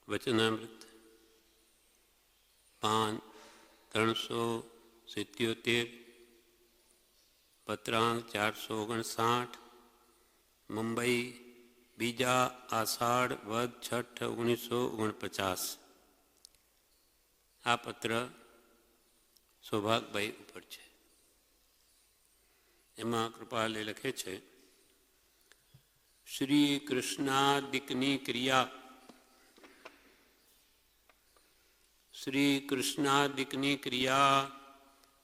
વચનામૃત પાન 377, પત્રાંક 459, મુંબઈ 2 આષાઢ વદ છઠ 1949. આ પત્ર સૌભાગભાઈ ઉપર છે. એમાં કૃપાલે લખે છે, શ્રી કૃષ્ણાદિકની ક્રિયા. શ્રી કૃષ્ણાદિકની ક્રિયા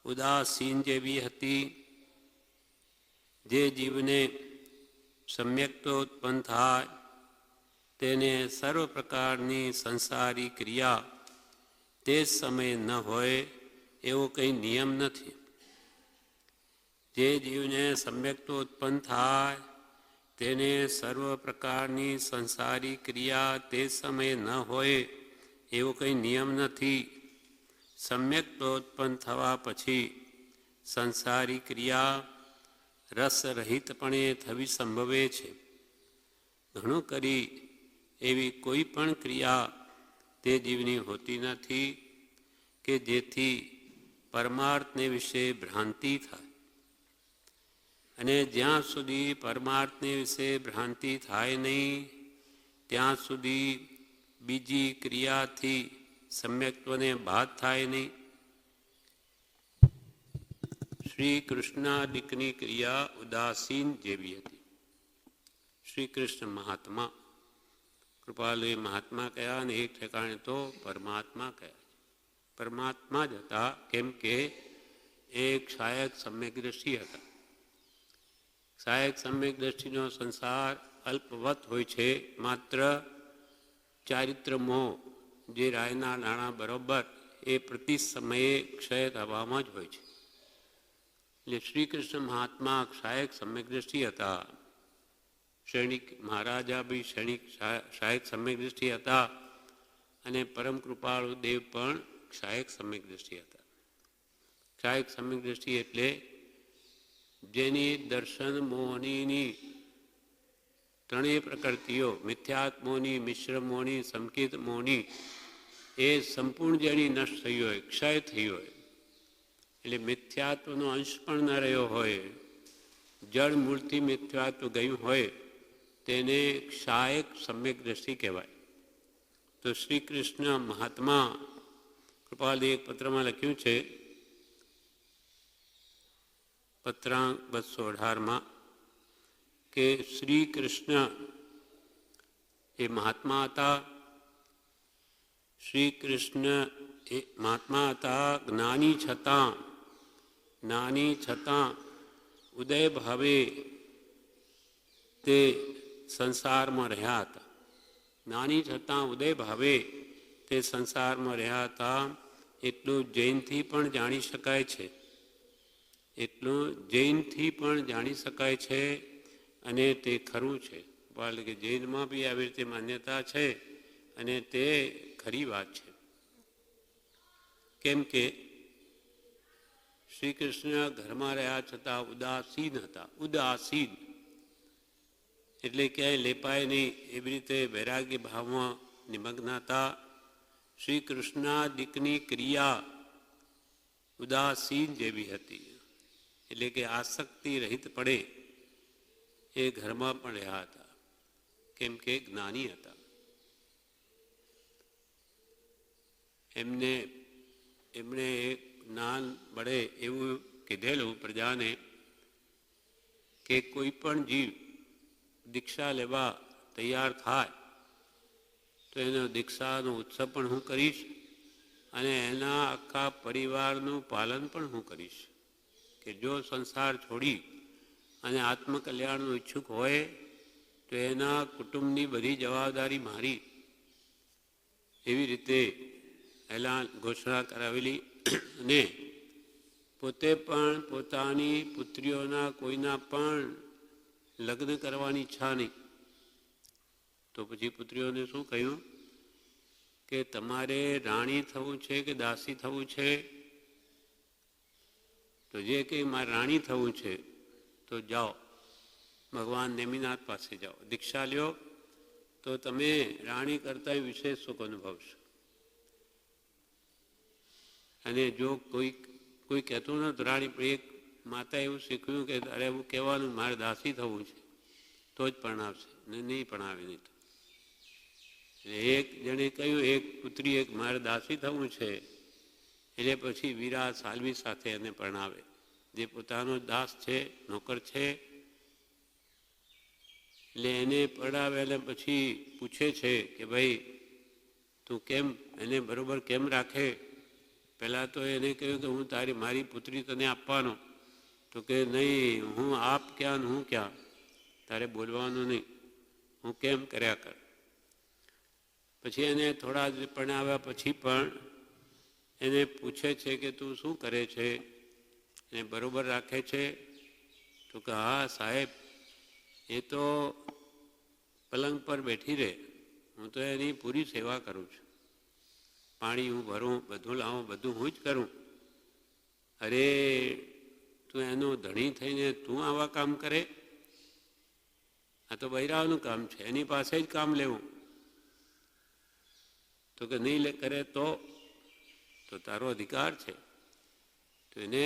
ઉદાસીન જેવી હતી. જે જીવને સમ્યક્તો ઉત્પન્ન થાય તેને સર્વ પ્રકારની સંસારી ક્રિયા તે જ સમયે ન હોય એવો કંઈ નિયમ નથી. જે જીવને સમ્યક્તો ઉત્પન્ન થાય તેને સર્વ પ્રકારની સંસારી ક્રિયા તે જ સમયે ન હોય એવો કંઈ નિયમ નથી. સમ્યક્તો ઉત્પન્ન થવા પછી સંસારી ક્રિયા રસરહિતપણે થવી સંભવે છે. ઘણું કરી એવી કોઈ પણ ક્રિયા તે જીવની હોતી નથી કે જેથી પરમાર્થને વિશે ભ્રાંતિ થાય. અને જ્યાં સુધી પરમાર્થને વિશે ભ્રાંતિ થાય નહીં ત્યાં સુધી બીજી ક્રિયાથી સમ્યક્ત્વને બાદ થાય નહીં. શ્રી કૃષ્ણાદિકની ક્રિયા ઉદાસીન જેવી હતી. શ્રી કૃષ્ણ મહાત્મા, કૃપાલુએ મહાત્મા કયા અને એક ઠેકાણે તો પરમાત્મા કયા. પરમાત્મા જ હતા, કેમ કે એક સહાયક સમ્યક દ્રષ્ટિ હતા. સહાયક સમ્યક દ્રષ્ટિનો સંસાર અલ્પવત હોય છે. માત્ર ચારિત્ર મોહ જે રાયના નાણાં બરોબર એ પ્રતિ સમયે ક્ષય થવામાં જ હોય છે. એટલે શ્રી કૃષ્ણ મહાત્મા સહાયક સમ્યક દ્રષ્ટિ હતા. સૈનિક મહારાજા બી સહાયક સમ્યક દ્રષ્ટિ હતા અને પરમ કૃપાળુ દેવ પણ સહાયક સમ્યક દ્રષ્ટિ હતા. સહાયક સમ્યક દ્રષ્ટિ એટલે જેની દર્શન મોહનીની ત્રણેય પ્રકૃતિઓ મિથ્યાત્મોની, મિશ્ર મોહની, સંકિત મોહની એ સંપૂર્ણ જેની નષ્ટ થઈ હોય, ક્ષય થઈ હોય, એટલે મિથ્યાત્વનો અંશ પણ ન રહ્યો હોય, જળ મૂળથી મિથ્યાત્વ ગયું હોય તેને સહાયક સમ્યક દ્રષ્ટિ કહેવાય. તો શ્રી કૃષ્ણ મહાત્મા કૃપાલે એક પત્રમાં લખ્યું છે, પત્રાંક 218 કે શ્રી કૃષ્ણ એ મહાત્મા હતા. શ્રી કૃષ્ણ એ મહાત્મા હતા, જ્ઞાની છતાં ઉદય ભાવે તે સંસારમાં રહ્યા હતા. જ્ઞાની છતાં ઉદય ભાવે તે સંસારમાં રહ્યા હતા. એટલું જૈનથી પણ જાણી શકાય છે. એટલું જૈનથી પણ જાણી શકાય છે અને તે ખરું છે. એટલે કે જૈનમાં બી આવી રીતે માન્યતા છે અને તે ખરી વાત છે. કેમ કે શ્રી કૃષ્ણ ઘરમાં રહ્યા છતાં ઉદાસીન હતા. ઉદાસીન એટલે ક્યાંય લેપાય નહીં એવી રીતે વૈરાગ્ય ભાવમાં નિમગ્ન હતા. શ્રી કૃષ્ણાદિકની ક્રિયા ઉદાસીન જેવી હતી. એટલે કે આસક્તિ રહિત પડે એ ઘરમાં પણ રહ્યા હતા, કેમ કે જ્ઞાની હતા. એમણે એક જ્ઞાન મળે એવું કીધેલું પ્રજાને કે કોઈ પણ જીવ દીક્ષા લેવા તૈયાર થાય તો એનો દીક્ષાનો ઉત્સવ પણ હું કરીશ અને એના આખા પરિવારનું પાલન પણ હું કરીશ. કે જો સંસાર છોડી અને આત્મકલ્યાણનું ઈચ્છુક હોય તો એના કુટુંબની બધી જવાબદારી મારી. એવી રીતે એલાન ઘોષણા કરાવેલી. અને પોતે પણ પોતાની પુત્રીઓના કોઈના પણ લગ્ન કરવાની ઈચ્છા નહીં. તો પછી પુત્રીઓને શું કહ્યું કે તમારે રાણી થવું છે કે દાસી થવું છે? તો જે કંઈ મારે રાણી થવું છે તો જાઓ ભગવાન નેમિનાથ પાસે જાઓ, દીક્ષા લ્યો તો તમે રાણી કરતાં વિશેષ સુખ અનુભવશો. અને જો કોઈ કહેતું નથી રાણી, પણ એક માતા એવું શીખ્યું કે તારે એવું કહેવાનું મારે દાસી થવું છે તો જ પરણાવશે, નહીં પરણાવે નહીં. તો એક જણે કહ્યું, એક પુત્રી એક મારે દાસી થવું છે, એટલે પછી વીરા સાલવી સાથે એને પરણાવે, જે પોતાનો દાસ છે, નોકર છે. એટલે એને પરણાવે એટલે પછી પૂછે છે કે ભાઈ તું કેમ એને બરોબર કેમ રાખે? પહેલાં તો એને કહ્યું કે હું મારી પુત્રી તને આપવાનો. તો કે નહીં, હું આપ ક્યાં ને હું ક્યાં, તારે બોલવાનું નહીં, હું કેમ કર્યા કર. પછી એને થોડા જ પરણાવ્યા પછી પણ એને પૂછે છે કે તું શું કરે છે, એને બરોબર રાખે છે? તો કે હા સાહેબ, એ તો પલંગ પર બેઠી રહે, હું તો એની પૂરી સેવા કરું છું. પાણી હું ભરું, બધું લાવું, બધું હું જ કરું. અરે તું એનો ધણી થઈને તું આવા કામ કરે? આ તો બૈરાઓનું કામ છે, એની પાસે જ કામ લેવું. તો કે નહીં કરે તો તારો અધિકાર છે. તો એને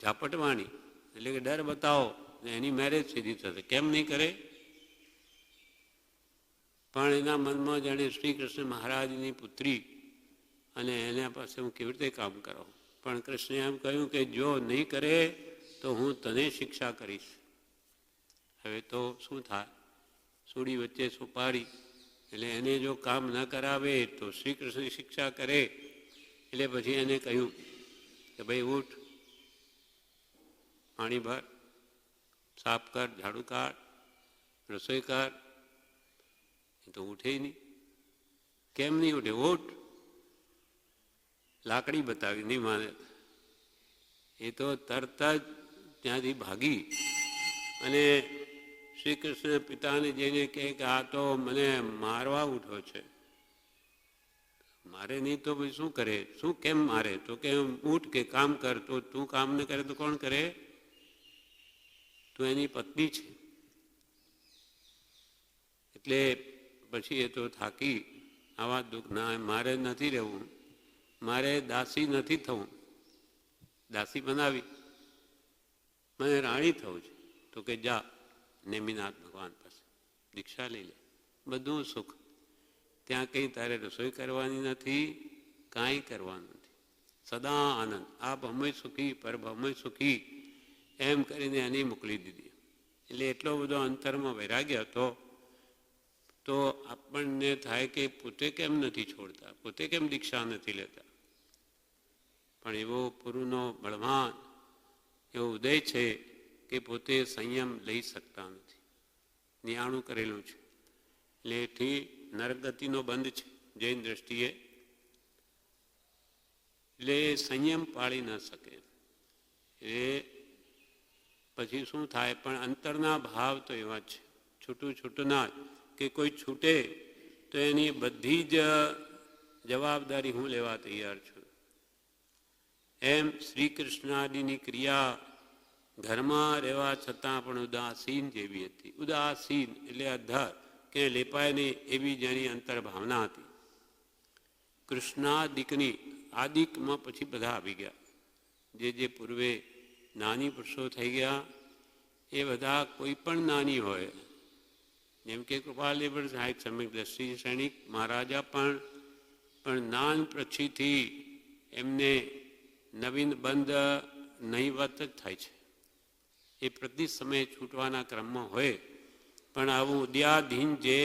ઝાપટવાણી, એટલે કે ડર બતાવો ને એની મેરેજ સીધી થશે. કેમ નહીં કરે? પણ એના મનમાં જાણે શ્રી કૃષ્ણ મહારાજની પુત્રી અને એના પાસે હું કેવી રીતે કામ કરાવું. પણ કૃષ્ણે એમ કહ્યું કે જો નહીં કરે તો હું તને શિક્ષા કરીશ. હવે તો શું થાય? સુડી વચ્ચે સુપારી. એટલે એને જો કામ ન કરાવે તો શ્રી કૃષ્ણ શિક્ષા કરે. એટલે પછી એને કહ્યું કે ભાઈ ઉઠ, પાણી ભર, સાફ કર, ઝાડુ કાઢ, રસોઈ કર. એ તો ઉઠે નહીં. કેમ નહીં ઉઠે? ઉઠ. લાકડી બતાવી, નહીં માને. એ તો તરત જ ત્યાંથી ભાગી અને શ્રી કૃષ્ણ પિતાને જઈને કહે કે આ તો મને મારવા ઉઠ્યો છે. મારે નહીં તો ભાઈ શું કરે? શું કેમ મારે? તો કે ઉઠ કે કામ કર. તો તું કામ ન કરે તો કોણ કરે? તું એની પત્ની છે. એટલે પછી એ તો થાકી, આવા દુઃખ ના, મારે નથી રહેવું, મારે દાસી નથી થવું. દાસી બનાવી, મને રાણી થવું છે. તો કે જા નેમિનાથ ભગવાન પાસે દીક્ષા લઈ લે, બધું સુખ. ત્યાં કંઈ તારે રસોઈ કરવાની નથી, કાંઈ કરવાનું નથી, સદા આનંદ. આપ હમે સુખી પરબ્રહ્મ સુખી એમ કરીને એની મોકલી દીધી. એટલે એટલો બધો અંતરમાં વૈરાગ્ય હતો. તો આપણને થાય કે પોતે કેમ નથી છોડતા, પોતે કેમ દીક્ષા નથી લેતા. પણ એવો પુરુનો બળવાન એવો ઉદય છે કે પોતે સંયમ લઈ શકતા નથી, નિયાણું કરેલું છે. એટલે એથી નરગતિનો બંધ છે જૈન દ્રષ્ટિએ. એટલે સંયમ પાળી ન શકે. એ પછી શું થાય? પણ અંતરના ભાવ તો એવા છે, છૂટું છૂટું ના, કે કોઈ છૂટે તો એની બધી જ જવાબદારી હું લેવા તૈયાર છું. એમ શ્રી કૃષ્ણાદિની ક્રિયા ઘરમાં રહેવા છતાં પણ ઉદાસીન જેવી હતી. ઉદાસીન એટલે અધર કે લેપાય નહીં એવી જેની અંતર ભાવના હતી. કૃષ્ણાદિકની, આદિકમાં પછી બધા આવી ગયા. જે પૂર્વે નાની પુરુષો થઈ ગયા એ બધા કોઈ પણ નાની હોય, જેમ કે કૃપાલી સાહેબ સમ્યક દ્રષ્ટિ સૈનિક મહારાજા પણ નાન પછીથી એમને નવીન બંધ નહીવત જ થાય છે. એ પ્રતિ સમયે છૂટવાના ક્રમમાં હોય. પણ આવું ઉદ્યાધીન જે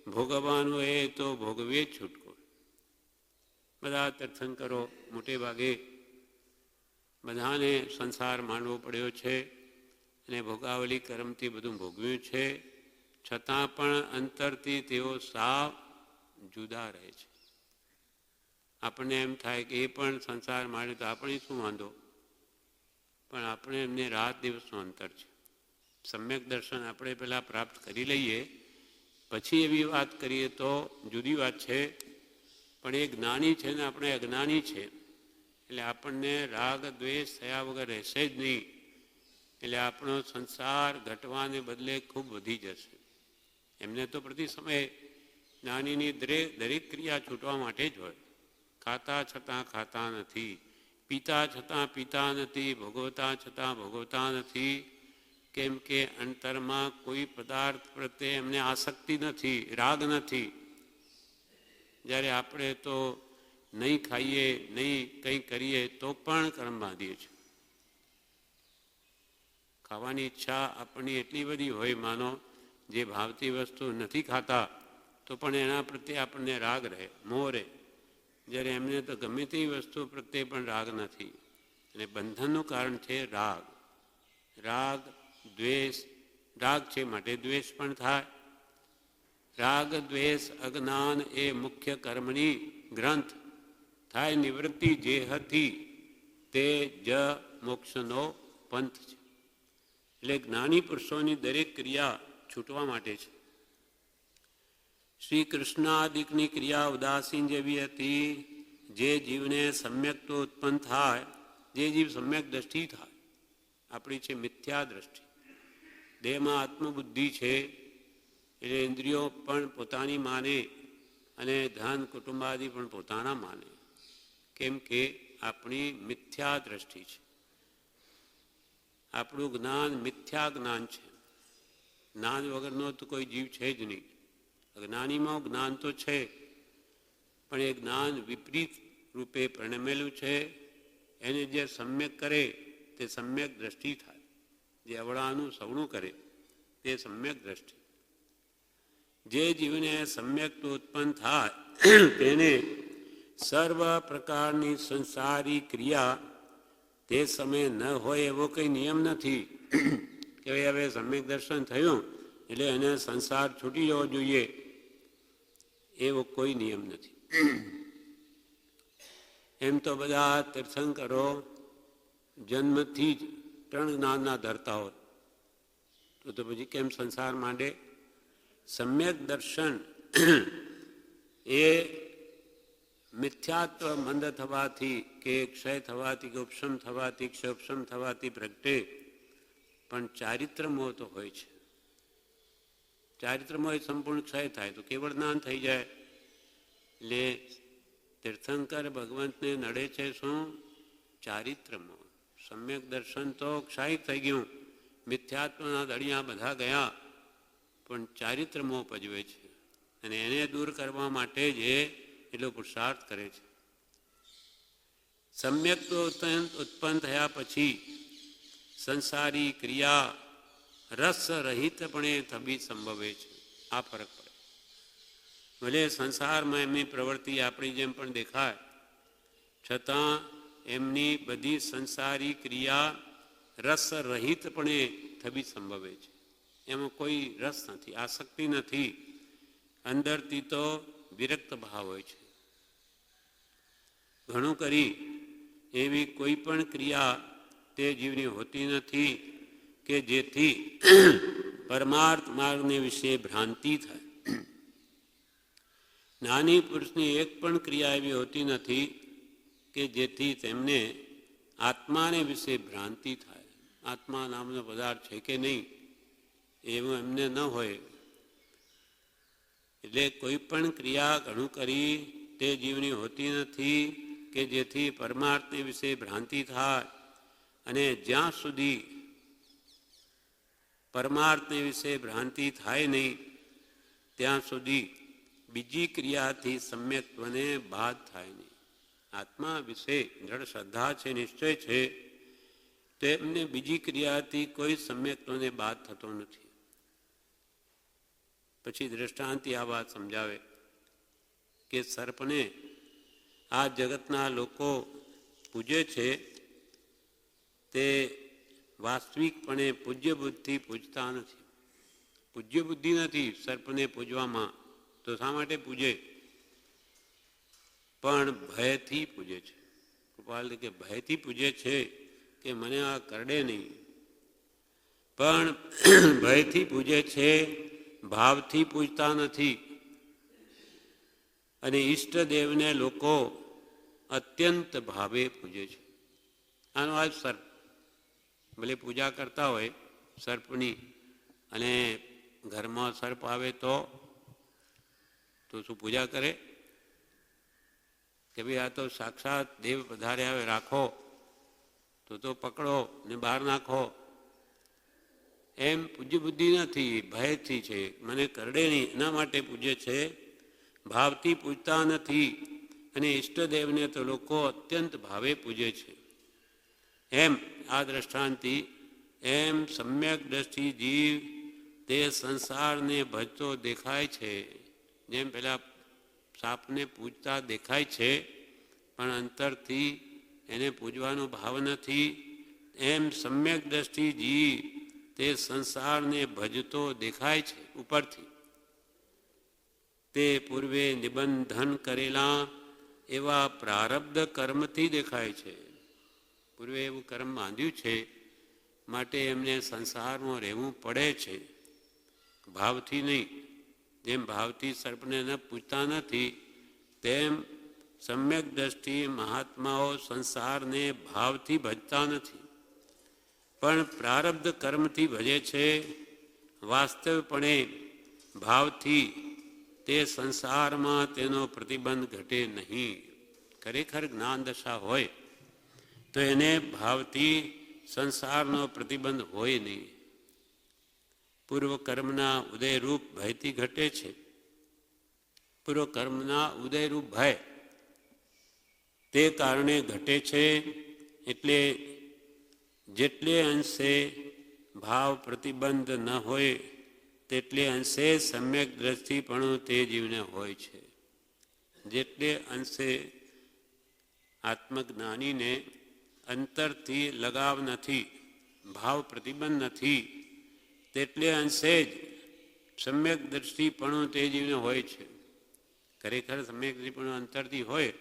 ભોગવવાનું એ તો ભોગવીએ જ છૂટકો. બધા તીર્થંકરો મોટે ભાગે બધાને સંસાર માંડવો પડ્યો છે અને ભોગાવલી કર્મથી બધું ભોગવ્યું છે. છતાં પણ અંતરથી તેઓ સાવ જુદા રહે છે. આપણને એમ થાય કે એ પણ સંસાર માંડે તો આપણે શું વાંધો, પણ આપણે એમને રાત દિવસનું અંતર છે. સમ્યક દર્શન આપણે પહેલાં પ્રાપ્ત કરી લઈએ પછી એવી વાત કરીએ તો જુદી વાત છે. પણ એ જ્ઞાની છે ને આપણે અજ્ઞાની છે, એટલે આપણને રાગ દ્વેષ થયા વગર રહેશે જ નહીં. એટલે આપણો સંસાર ઘટવાને બદલે ખૂબ વધી જશે. એમને તો પ્રતિ સમયે જ્ઞાનીની દરેક ક્રિયા છૂટવા માટે જ હોય. ખાતા છતાં ખાતા નથી, પીતા છતાં પીતા નથી, ભોગવતા છતાં ભોગવતા નથી. કેમ કે અંતરમાં કોઈ પદાર્થ પ્રત્યે એમને આસક્તિ નથી, રાગ નથી. જ્યારે આપણે તો નહીં ખાઈએ, નહીં કંઈ કરીએ તો પણ કર્મ બાંધીએ છીએ. ખાવાની ઈચ્છા આપણની એટલી બધી હોય, માનો જે ભાવતી વસ્તુ નથી ખાતા તો પણ એના પ્રત્યે આપણને રાગ રહે, મોહ રહે. જ્યારે એમને તો ગમે તે વસ્તુ પ્રત્યે પણ રાગ નથી. અને બંધનનું કારણ છે રાગ. રાગ દ્વેષ, રાગ છે માટે દ્વેષ પણ થાય. રાગ દ્વેષ અજ્ઞાન એ મુખ્ય કર્મની ગ્રંથ થાય નિવૃત્તિ જે હતી તે જ મોક્ષનો પંથ છે. એટલે જ્ઞાની પુરુષોની દરેક ક્રિયા છૂટવા માટે છે. શ્રી કૃષ્ણાદિકની ક્રિયા ઉદાસીન જેવી હતી. જે જીવને સમ્યક તો ઉત્પન્ન થાય, જે જીવ સમ્યક દ્રષ્ટિ થાય, આપણી છે મિથ્યા દ્રષ્ટિ. દેહમાં આત્મબુદ્ધિ છે એટલે ઇન્દ્રિયો પણ પોતાની માને અને ધન કુટુંબાદિ પણ પોતાના માને. કેમ કે આપણી મિથ્યા દ્રષ્ટિ છે. આપણું જ્ઞાન મિથ્યા જ્ઞાન છે. જ્ઞાન વગરનો તો કોઈ જીવ છે જ નહીં. અજ્ઞાનીમાં જ્ઞાન તો છે, પણ એ જ્ઞાન વિપરીત રૂપે પરિણમેલું છે. એને જે સમ્યક કરે તે સમ્યક દ્રષ્ટિ થાય. જે અવળાનું સવણું કરે તે સમ્યક દ્રષ્ટિ. જે જીવને સમ્યક તો ઉત્પન્ન થાય તેને સર્વ પ્રકારની સંસારી ક્રિયા તે સમયે ન હોય એવો કંઈ નિયમ નથી કે હવે સમ્યક દર્શન થયું એટલે એને સંસાર છૂટી જવો જોઈએ, એવો કોઈ નિયમ નથી. એમ તો બધા તીર્થંકરો જન્મથી જ 3 જ્ઞાનના ધરતા હોય તો પછી કેમ સંસાર માંડે? સમ્યક દર્શન એ મિથ્યાત્વ મંદ થવાથી કે ક્ષય થવાથી કે ઉપશમ થવાથી ક્ષયોપશમ થવાથી પ્રગટે, પણ ચારિત્રમોહ તો હોય છે. ચારિત્રમોહ સંપૂર્ણ ક્ષય થાય તો કેવળ જ્ઞાન થઈ જાય. એટલે તીર્થંકર ભગવંતને નડે છે શું? ચારિત્રમોહ. સમ્યક દર્શન તો ક્ષય થઈ ગયું, મિથ્યાત્વના દળિયા બધા ગયા, પણ ચારિત્રમોહ પજવે છે. અને એને દૂર કરવા માટે જ એટલો પુરુષાર્થ કરે છે. સમ્યક તો ઉત્પન્ન થયા પછી સંસારી ક્રિયા રસ રહિતપણે થવી સંભવે છે. આ ફરક પડે. ભલે સંસારમાં એમની પ્રવૃત્તિ આપણી જેમ પણ દેખાય, છતાં એમની બધી સંસારી ક્રિયા રસ રહિતપણે થવી સંભવે છે. એમાં કોઈ રસ નથી, આસક્તિ નથી. અંદરથી તો વિરક્ત ભાવ હોય છે. ઘણું કરી એવી કોઈ પણ ક્રિયા તે જીવની હોતી નથી કે જેથી પરમાર્થ માર્ગને વિશે ભ્રાંતિ થાય. જ્ઞાની પુરુષની એક પણ ક્રિયા એવી હોતી નથી કે જેથી તેમને આત્માને વિશે ભ્રાંતિ થાય. આત્મા નામનો પદાર્થ છે કે નહીં એવું એમને ન હોય. એટલે કોઈ પણ ક્રિયા ઘણું કરી તે જીવની હોતી નથી કે જેથી પરમાર્થને વિશે ભ્રાંતિ થાય. અને જ્યાં સુધી પરમાર્થને વિશે ભ્રાંતિ થાય નહીં ત્યાં સુધી બીજી ક્રિયાથી સમ્યક્ત્વને બાદ થાય નહીં. આત્મા વિશે દ્રઢ શ્રદ્ધા છે, નિશ્ચય છે, તેમને બીજી ક્રિયાથી કોઈ સમ્યક્ત્વને બાદ થતો નથી. પછી દ્રષ્ટાંતિ આ વાત સમજાવે કે સર્પને આ જગતના લોકો પૂજે છે તે વાસ્તવિકપણે પૂજ્ય બુદ્ધિ પૂજતા નથી. પૂજ્ય બુદ્ધિ નથી સર્પને પૂજવામાં, તો શા માટે પૂજે? પણ ભયથી પૂજે છે. કૃપાલ કે ભયથી પૂજે છે કે મને આ કરડે નહીં, પણ ભયથી પૂજે છે, ભાવથી પૂજતા નથી. અને ઈષ્ટદેવને લોકો અત્યંત ભાવે પૂજે છે. આનો આ સર્પ ભલે પૂજા કરતા હોય સર્પની અને ઘરમાં સર્પ આવે તો શું પૂજા કરે કે ભાઈ આ તો સાક્ષાત દેવ પધારે આવે, રાખો તો પકડો ને બહાર નાખો? એમ પૂજ્ય બુદ્ધિ નથી, ભયથી છે, મને કરડે નહીં એના માટે પૂજ્ય છે, ભાવથી પૂજતા નથી. અને ઈષ્ટદેવને તો લોકો અત્યંત ભાવે પૂજે છે. એમ આ દ્રષ્ટાંતિ એમ સમ્યક દ્રષ્ટિ જીવ તે સંસારને ભજતો દેખાય છે. જેમ પેલા સાપને પૂજતા દેખાય છે પણ અંતરથી એને પૂજવાનો ભાવ નથી, એમ સમ્યક દ્રષ્ટિ જીવ તે સંસારને ભજતો દેખાય છે ઉપરથી. તે પૂર્વે નિબંધન કરેલા એવા પ્રારબ્ધ કર્મથી દેખાય છે. પૂર્વે એવું કર્મ બાંધ્યું છે માટે એમને સંસારમાં રહેવું પડે છે, ભાવથી નહીં. જેમ ભાવથી સર્પને ન પૂજતા નથી તેમ સમ્યક દ્રષ્ટિ મહાત્માઓ સંસારને ભાવથી ભજતા નથી પણ પ્રારબ્ધ કર્મથી ભજે છે. વાસ્તવપણે ભાવથી તે સંસારમાં તેનો પ્રતિબંધ ઘટે નહીં. ખરેખર જ્ઞાન દશા હોય તો એને ભાવથી સંસારનો પ્રતિબંધ હોય નહીં. પૂર્વકર્મના ઉદયરૂપ ભયથી ઘટે છે. પૂર્વકર્મના ઉદયરૂપ ભય તે કારણે ઘટે છે. એટલે જેટલે અંશે ભાવ પ્રતિબંધ ન હોય તેટલે અંશે સમ્યક દ્રષ્ટિપણું તે જીવને હોય છે. જેટલે અંશે આત્મજ્ઞાનીને અંતરથી લગાવ નથી, ભાવ પ્રતિબંધ નથી, તેટલે અંશે જ સમ્યક દ્રષ્ટિપણું તે જીવને હોય છે. ખરેખર સમ્યક દ્રષ્ટિપણું અંતરથી હોય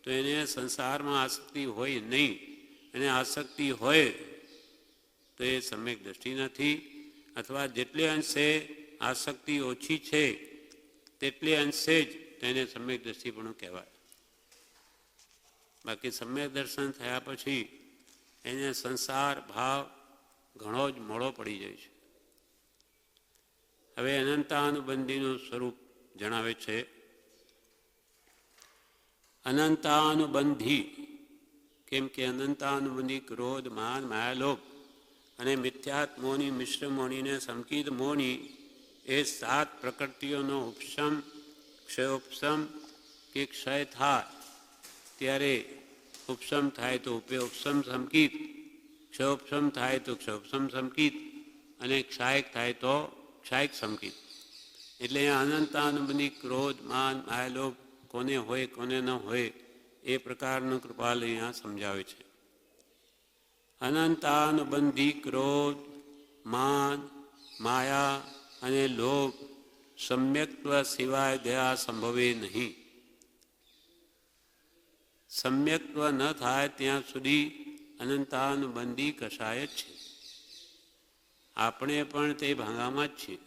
તો એને સંસારમાં આસક્તિ હોય નહીં, અને આસક્તિ હોય તો એ સમ્યક દ્રષ્ટિ નથી. અથવા જેટલે અંશે આસક્તિ ઓછી છે તેટલે અંશે જ તેને સમ્યક દ્રષ્ટિપણું કહેવાય. બાકી સમ્યક દર્શન થયા પછી એને સંસાર ભાવ ઘણો જ મોડો પડી જાય છે. હવે અનંતાનુબંધીનું સ્વરૂપ જણાવે છે. અનંતાનુબંધી કેમ કે અનંતાનુબંધી ક્રોધ, માન, માયાલોભ અને મિથ્યાત્મોની મિશ્ર મોનીને સંકિત મોની એ 7 પ્રકૃતિઓનો ઉપશમ, ક્ષયોપશમ કે ક્ષય થાય ત્યારે ઉપશમ થાય તો ઉપશમ સંકિત, ક્ષયોપશમ થાય તો ક્ષયોપશમ સંકિત, અને ક્ષાયક થાય તો ક્ષાયક સંકિત. એટલે અનંતાનુબંધી ક્રોધ, માન, માયાલોભ કોને હોય કોને ન હોય એ પ્રકારનું કૃપાલ અહીંયા સમજાવે છે. અનંતાનુબંધી ક્રોધ, માન, માયા અને લોભ સમ્યક્ત્વ સિવાય ગયા સંભવે નહીં. સમ્યક્ત્વ ન થાય ત્યાં સુધી અનંતાનુબંધી કશાય જ છે. આપણે પણ તે ભાંગામાં જ છીએ.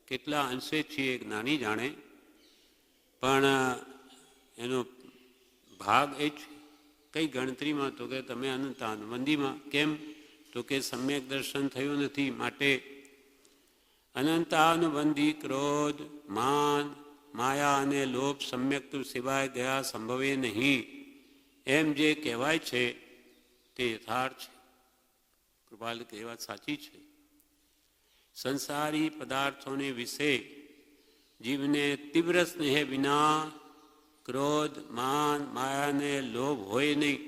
કેટલા અંશે છીએ જ્ઞાની જાણે, પણ એનો ભાગ એ જ કઈ ગણતરીમાં તો કે તમે અનંતાનુબંધીમાં. કેમ તો કે સમ્યક દર્શન થયું નથી. માટે અનંતાનુબંધી ક્રોધ, માન, માયા અને લોભ સમ્યક્ત્વ સિવાય ગયા સંભવે નહીં એમ જે કહેવાય છે તે યથાર્થ છે. કૃપાલ કે વાત સાચી છે. સંસારી પદાર્થોને વિશે જીવને તીવ્ર સ્નેહ વિના ક્રોધ, માન, માયાને લોભ હોય નહીં.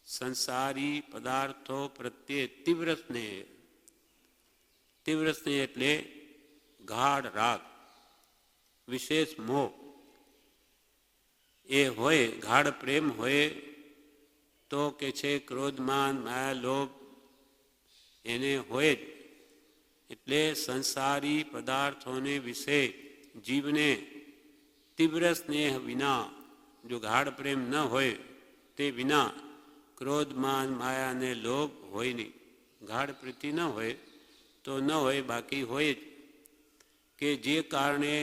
સંસારી પદાર્થો પ્રત્યે તીવ્ર સ્નેહ. તીવ્ર સ્નેહ એટલે ગાઢ રાગ, વિશેષ મોહ એ હોય, ગાઢ પ્રેમ હોય તો કે છે ક્રોધ, માન, માયા, લોભ એને હોય જ. એટલે સંસારી પદાર્થોને વિશે જીવને તીવ્ર સ્નેહ વિના, જો ગાઢ પ્રેમ ન હોય તે વિના ક્રોધ, માન, માયા અને લોભ હોય નહીં. ગાઢ પ્રીતિ ન હોય તો ન હોય, બાકી હોય જ કે જે કારણે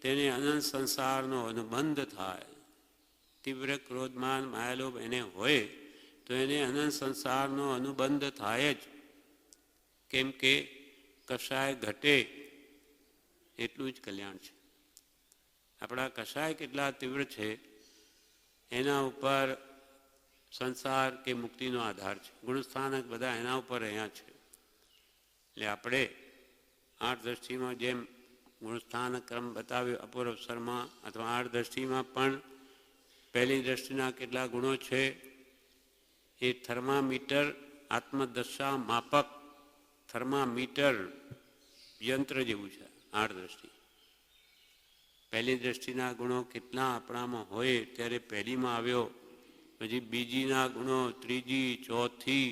તેને અનંત સંસારનો અનુબંધ થાય. તીવ્ર ક્રોધ, માન, માયા, લોભ એને હોય તો એને અનંત સંસારનો અનુબંધ થાય જ. કેમ કે કશાય ઘટે એટલું જ કલ્યાણ છે. આપણા કશાય કેટલા તીવ્ર છે એના ઉપર સંસાર કે મુક્તિનો આધાર છે. ગુણસ્થાનક બધા એના ઉપર રહ્યા છે. એટલે આપણે 8 દ્રષ્ટિમાં જેમ ગુણસ્થાન ક્રમ બતાવ્યો અપૂર્વસરમાં અથવા 8 દ્રષ્ટિમાં પણ પહેલી દ્રષ્ટિના કેટલા ગુણો છે એ થર્મામીટર આત્મદશા માપક થર્મામીટર યંત્ર જેવું છે. 8 દ્રષ્ટિ પહેલી દ્રષ્ટિના ગુણો કેટલા આપણામાં હોય ત્યારે પહેલીમાં આવ્યો, પછી બીજીના ગુણો, ત્રીજી, ચોથી,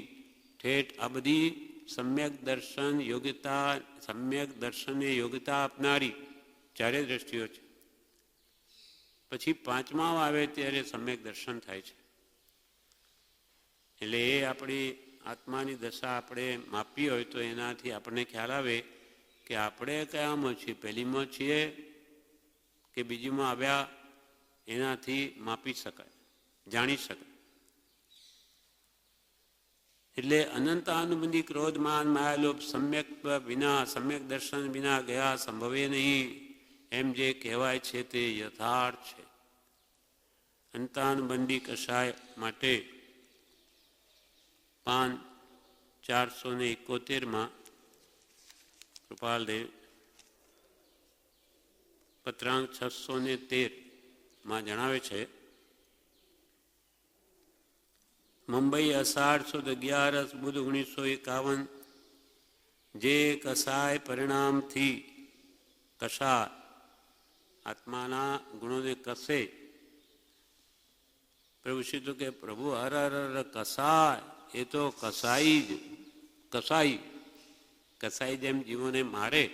ઠેઠ આ બધી સમ્યક દર્શન યોગ્યતા, સમ્યક દર્શનને યોગ્યતા આપનારી 4 દ્રષ્ટિઓ છે. પછી 5મા આવે ત્યારે સમ્યક દર્શન થાય છે. એટલે એ આપણી આત્માની દશા આપણે માપી હોય તો એનાથી આપણને ખ્યાલ આવે કે આપણે કયામાં છીએ, પહેલીમાં છીએ કે બીજીમાં આવ્યા, એનાથી માપી શકાય, જાણી શકાય. એટલે અનંતાનુબંધી ક્રોધ માન માયાલોભ સમ્યક વિના, સમ્યક દર્શન વિના ગયા સંભવે નહીં એમ જે કહેવાય છે તે યથાર્થ છે. અનંતાનુબંધી કશાય માટે પાન 471 કૃપાલદેવ પત્રાંક 613 જણાવે છે, મુંબઈ 1811 બુધ 1951 જે કસાય પરિણામથી કશા આત્માના ગુણોને કસે. પ્રભુ શ્રી તો કે પ્રભુ હર હર કસાય, એ તો કસાઈ જ, કસાઈ કસાઈ જેમ જીવોને મારે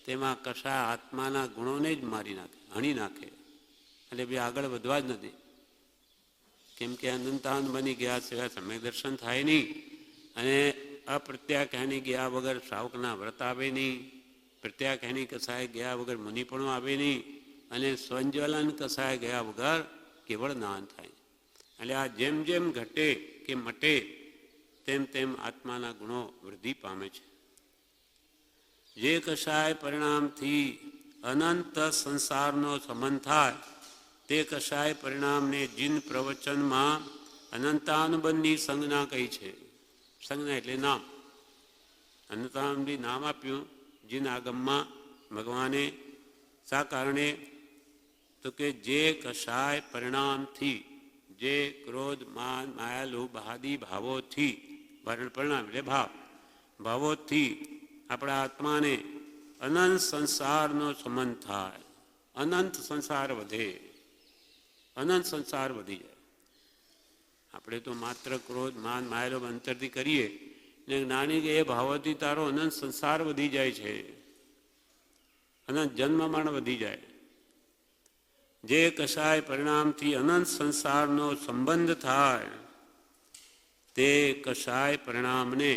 તેમાં કશા આત્માના ગુણોને જ મારી નાખે, હણી નાખે. એટલે બી આગળ વધવા જ નથી. કેમ કે અનંતાન બની ગયા સિવાય સમ્યક દર્શન થાય નહીં, અને અપ્રત્યાખ્યાની ગયા વગર શ્રાવકના વ્રત આવે નહીં, પ્રત્યાખ્યાની કસાય ગયા વગર મુનિપણું આવે નહીં, અને સ્વંજ્વલન કસાય ગયા વગર કેવળ નાન થાય. એટલે આ જેમ જેમ ઘટે કે મટે તેમ તેમ આત્માના ગુણો વૃદ્ધિ પામે છે. જે કશાય પરિણામથી અનંત સંસારનો સંબંધ થાય તે કશાય પરિણામને જીન પ્રવચનમાં અનંતાનુબંધી સંજ્ઞા કહી છે. સંજ્ઞા એટલે નામ. અનંતાનુબંધી નામ આપ્યું જીન આગમમાં ભગવાને. શા કારણે? તો કે જે કશાય પરિણામથી, જે ક્રોધ માન માયા લોભ આદિ ભાવોથી, પરિણામ એટલે ભાવ, ભાવોથી આપણા આત્માને અનંત સંસારનો સંબંધ થાય, અનંત સંસાર વધે, અનંત સંસાર વધી જાય. આપણે તો માત્ર ક્રોધ માન માયાલોભ અંતરથી કરીએ ને જ્ઞાની કે એ ભાવોથી તારો અનંત સંસાર વધી જાય છે, અનંત જન્મ મરણ વધી જાય. જે કશાય પરિણામથી અનંત સંસારનો સંબંધ થાય તે કશાય પરિણામને,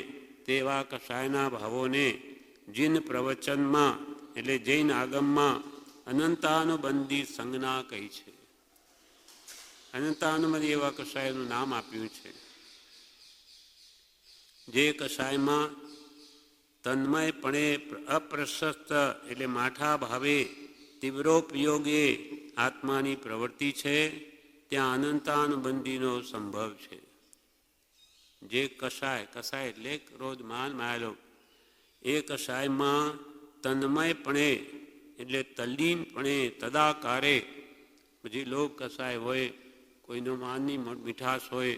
તેવા કશાયના ભાવોને જીન પ્રવચનમાં એટલે જૈન આગમમાં અનંતાનુબંધી સંજ્ઞા કહી છે. અનંતાનુબંધી એવા કશાયનું નામ આપ્યું છે. જે કશાયમાં તન્મયપણે અપ્રશસ્ત એટલે માઠા ભાવે તીવ્રોપયોગે આત્માની પ્રવૃત્તિ છે, ત્યાં અનંતાનુબંધીનો સંભવ છે. જે કશાય, કશાય એટલે ક્રોધ માન માયાલોભ, એ કશાયમાં તન્મયપણે એટલે તલ્લીનપણે તદાકારે, પછી લોભ કશાય હોય, કોઈનો માનની મીઠાશ હોય,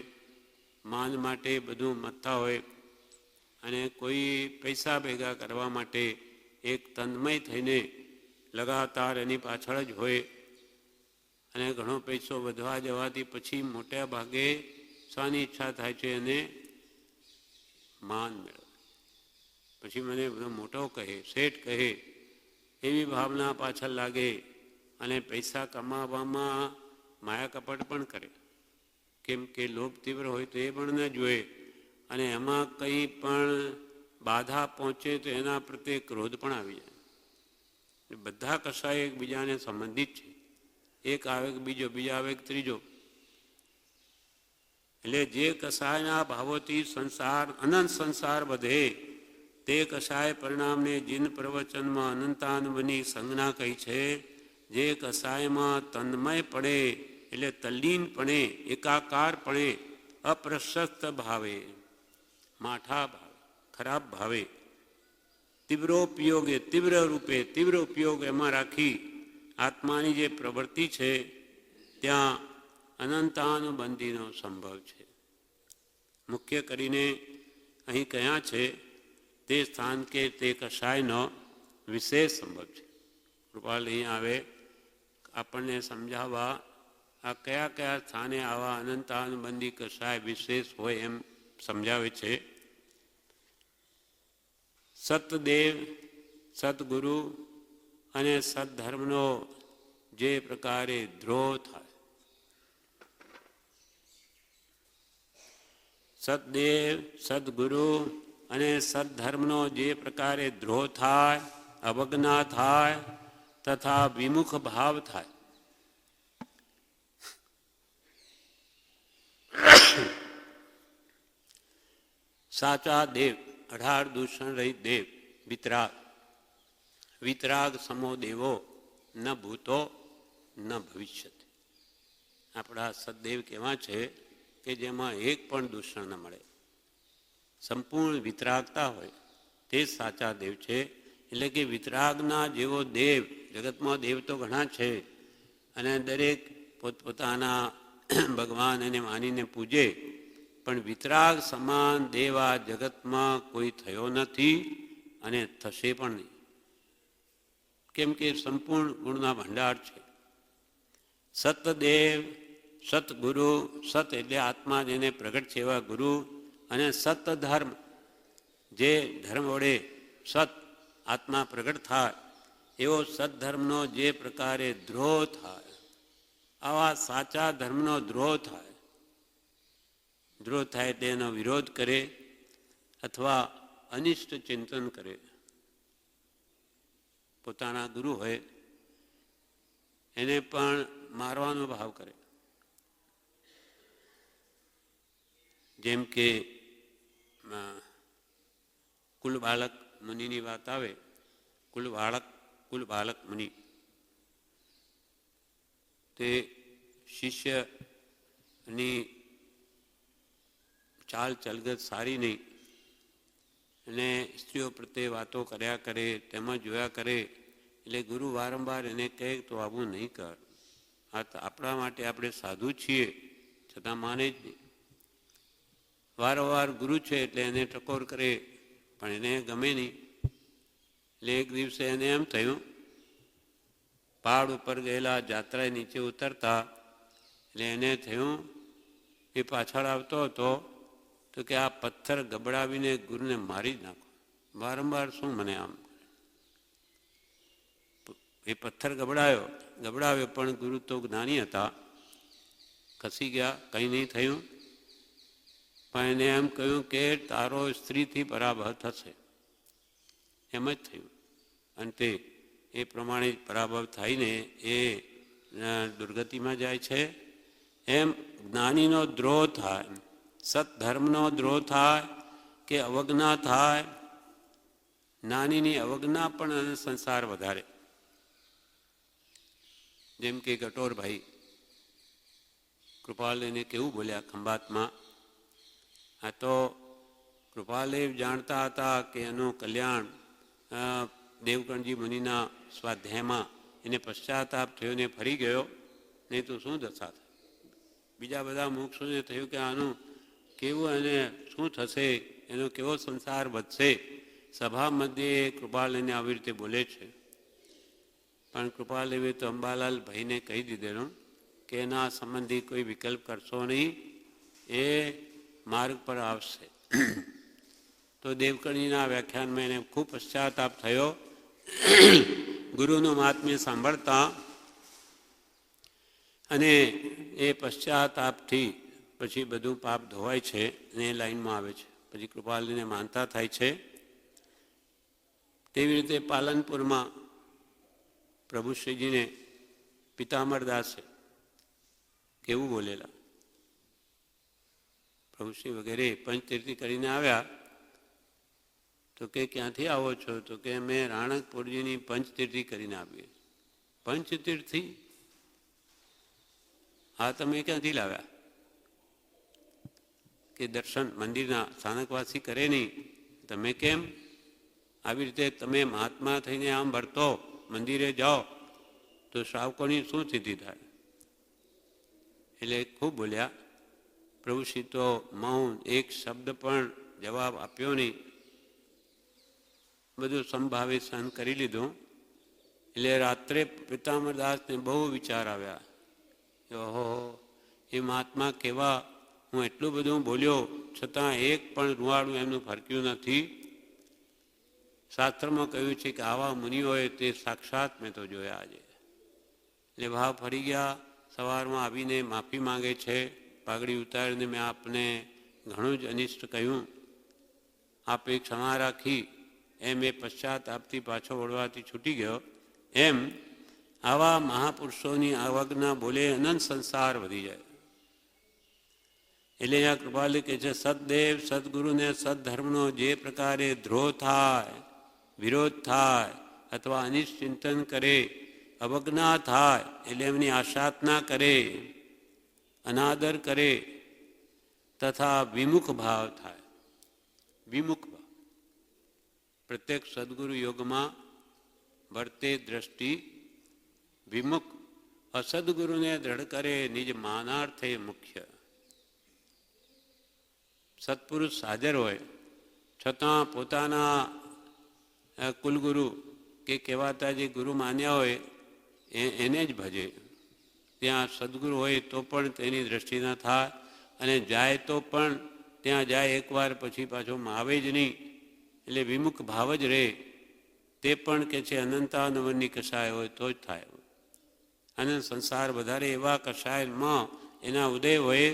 માન માટે બધું મથતા હોય, અને કોઈ પૈસા ભેગા કરવા માટે એક તન્મય થઈને લગાતાર એની પાછળ જ હોય, અને ઘણો પૈસો વધવા જવાથી પછી મોટા ભાગે શાની ઈચ્છા થાય છે? એને માન મેળવે. પછી મને બધો મોટો કહે, શેઠ કહે, એવી ભાવના પાછળ લાગે, અને પૈસા કમાવામાં માયા કપટ પણ કરે. કેમ કે લોભ તીવ્ર હોય તો એ પણ ન જોઈએ, અને એમાં કંઈ પણ બાધા પહોંચે તો એના પ્રત્યે ક્રોધ પણ આવી જાય. બધા કશાય એકબીજાને સંબંધિત છે. એક આવે કે બીજો, બીજો આવે કે ત્રીજો. એટલે જે કશાયના ભાવોથી સંસાર, અનંત સંસાર વધે તે કસાય પરિણામને જીન પ્રવચનમાં અનંતાનુબંધી સંજ્ઞા કહી છે. જે કસાયમાં તન્મય પડે એટલે તલ્લીનપણે, એકાકારપણે, અપ્રશસ્ત ભાવે, માઠા ભાવે, ખરાબ ભાવે, તીવ્રોપયોગે, તીવ્ર રૂપે, તીવ્ર ઉપયોગ એમાં રાખી આત્માની જે પ્રવૃત્તિ છે ત્યાં અનંતાનુબંધીનો સંભવ છે. મુખ્ય કરીને અહીં કયા છે તે સ્થાન કે તે કસાયનો વિશેષ સંભવ છે. કૃપાલ અહીં આવે આપણને સમજાવવા આ કયા કયા સ્થાને આવા અનંતાનુબંધી કસાય વિશેષ હોય એમ સમજાવે છે. સતદેવ, સદગુરુ અને સદધર્મનો જે પ્રકારે દ્રોહ થાય, સદદેવ, સદગુરુ અને સદધર્મનો જે પ્રકારે દ્રોહ થાય, અવજ્ઞા થાય તથા વિમુખ ભાવ થાય, સાચા દેવ, 18 દૂષણ રહિત દેવ, વિતરાગ, વિતરાગ સમો દેવો ન ભૂતો ન ભવિષ્યતિ. આપણા સદદેવ કેવા છે કે જેમાં એક પણ દૂષણ ન મળે, સંપૂર્ણ વિતરાગતા હોય તે સાચા દેવ છે. એટલે કે વિતરાગના જેવો દેવ, જગતમાં દેવ તો ઘણા છે અને દરેક પોતપોતાના ભગવાન એને માનીને પૂજે, પણ વિતરાગ સમાન દેવ આ જગતમાં કોઈ થયો નથી અને થશે પણ નહીં. કેમ કે સંપૂર્ણ ગુણના ભંડાર છે. સતદેવ, સતગુરુ, સત એટલે આત્મા જેને પ્રગટ છે એવા ગુરુ, અને સતધર્મ જે ધર્મ વડે સત આત્મા પ્રગટ થાય એવો સદધર્મનો જે પ્રકારે દ્રોહ થાય, આવા સાચા ધર્મનો દ્રોહ થાય. દ્રોહ થાય તેનો વિરોધ કરે અથવા અનિષ્ટ ચિંતન કરે. પોતાના ગુરુ હોય એને પણ મારવાનો ભાવ કરે. જેમ કે કુલ બાલક મુનિની વાત આવે, કુલ બાલક મુનિ, તે શિષ્યની ચાલ ચલગત સારી નહીં અને સ્ત્રીઓ પ્રત્યે વાતો કર્યા કરે, તેમાં જોયા કરે, એટલે ગુરુ વારંવાર એને કહે તો આવું નહીં કર, આ આપણા માટે આપણે સાધુ છીએ, છતાં માને જ નહીં. વારંવાર ગુરુ છે એટલે એને ટકોર કરે પણ એને ગમે નહીં. એટલે એક દિવસે એને એમ થયું, પહાડ ઉપર ગયેલા જાત્રાએ નીચે ઉતરતા એટલે એને થયું, એ પાછળ આવતો હતો તો કે આ પથ્થર ગબડાવીને ગુરુને મારી જ નાખો, વારંવાર શું મને આમ. એ પથ્થર ગબડાવ્યો પણ ગુરુ તો જ્ઞાની હતા, ખસી ગયા, કંઈ નહીં થયું. પણ એને એમ કહ્યું કે તારો સ્ત્રીથી પરાભવ થશે, એમ જ થયું. અને તે એ પ્રમાણે પરાભવ થઈને એ દુર્ગતિમાં જાય છે. એમ જ્ઞાનીનો દ્રોહ થાય, સત્ધર્મનો દ્રોહ થાય કે અવજ્ઞા થાય. જ્ઞાનીની અવજ્ઞા પણ સંસાર વધારે. જેમ કે ગટોરભાઈ કૃપાલને કેવું બોલ્યા ખંભાતમાં, આ તો કૃપાલેવ જાણતા હતા કે એનું કલ્યાણ દેવકણજી મુનિના સ્વાધ્યાયમાં એને પશ્ચાતાપ થયો ને ફરી ગયો, નહીં તો શું દશા થાય. બીજા બધા મોક્ષોને થયું કે આનું કેવું અને શું થશે, એનો કેવો સંસાર વધશે. સભા મધ્યે કૃપાલને આવી રીતે બોલે છે. પણ કૃપાલેવે તો અંબાલાલ ભાઈને કહી દીધેલું કે એના સંબંધી કોઈ વિકલ્પ કરશો નહીં, એ માર્ગ પર આવશે. તો દેવકણીના વ્યાખ્યાનમાં એને ખૂબ પશ્ચાતાપ થયો. ગુરુનું મહાત્મ્ય સાંભળતા અને એ પશ્ચાતાપથી પછી બધું પાપ ધોવાય છે અને એ લાઈનમાં આવે છે. પછી કૃપાલને માનતા થાય છે. તેવી રીતે પાલનપુરમાં પ્રભુશ્રીજીને પિતાંબરદાસે કેવું બોલેલા. પ્રભુશ્રી વગેરે પંચતીર્થી કરીને આવ્યા તો કે ક્યાંથી આવો છો? તો કે અમે રાણકપુરજીની પંચતીર્થી કરીને આવીએ. પંચતીર્થી? હા, તમે ક્યાંથી લાવ્યા? કે દર્શન મંદિરના સ્થાનકવાસી કરે નહીં, તમે કેમ આવી રીતે તમે મહાત્મા થઈને આમ વર્તો, મંદિરે જાઓ તો શ્રાવકોની શું સ્થિતિ થાય? એટલે ખૂબ બોલ્યા. પ્રભુશ્રી તો મૌન, એક શબ્દ પણ જવાબ આપ્યો નહીં. બધું સંભાવે સહન કરી લીધું. એટલે રાત્રે પિતાંબરદાસને બહુ વિચાર આવ્યા. ઓહો, એ મહાત્મા કેવા, હું એટલું બધું બોલ્યો છતાં એક પણ રૂવાડું એમનું ફરક્યું નથી. શાસ્ત્રમાં કહ્યું છે કે આવા મુનિઓએ તે સાક્ષાત મેં તો જોયા આજે. એટલે ભાવ ફરી ગયા. સવારમાં આવીને માફી માંગે છે. પાઘડી ઉતારીને મેં આપને ઘણું જ અનિષ્ટ કહ્યું, આપે ક્ષમા રાખી. એમ એ પશ્ચાત આપતી પાછો વળવાથી છૂટી ગયો. એમ આવા મહાપુરુષોની આવજ્ઞા બોલે અનંત સંસાર વધી જાય. એટલે અહીંયા કૃપાલી કહે છે, સદદેવ સદગુરુને સદધર્મનો જે પ્રકારે દ્રોહ થાય, વિરોધ થાય અથવા અનિષ્ટ ચિંતન કરે, અવજ્ઞા થાય એટલે એમની આશાતના કરે, અનાદર કરે તથા વિમુખ ભાવ થાય. વિમુખ ભાવ પ્રત્યેક સદગુરુ યોગમાં વર્તે દ્રષ્ટિ વિમુખ. અસદગુરુને દ્રઢ કરે નિજ માનાર્થે મુખ્ય. સત્પુરુષ હાજર હોય છતાં પોતાના કુલગુરુ કે કહેવાતા જે ગુરુ માન્યા હોય એને જ ભજે. ત્યાં સદગુરુ હોય તો પણ તેની દ્રષ્ટિ ન થાય, અને જાય તો પણ ત્યાં જાય એકવાર પછી પાછો આવે જ નહીં. એટલે વિમુખ ભાવ જ રહે. તે પણ કે છે અનંતાનવનની કષાય હોય તો જ થાય. અને સંસાર વધારે એવા કષાયમાં એના ઉદય હોય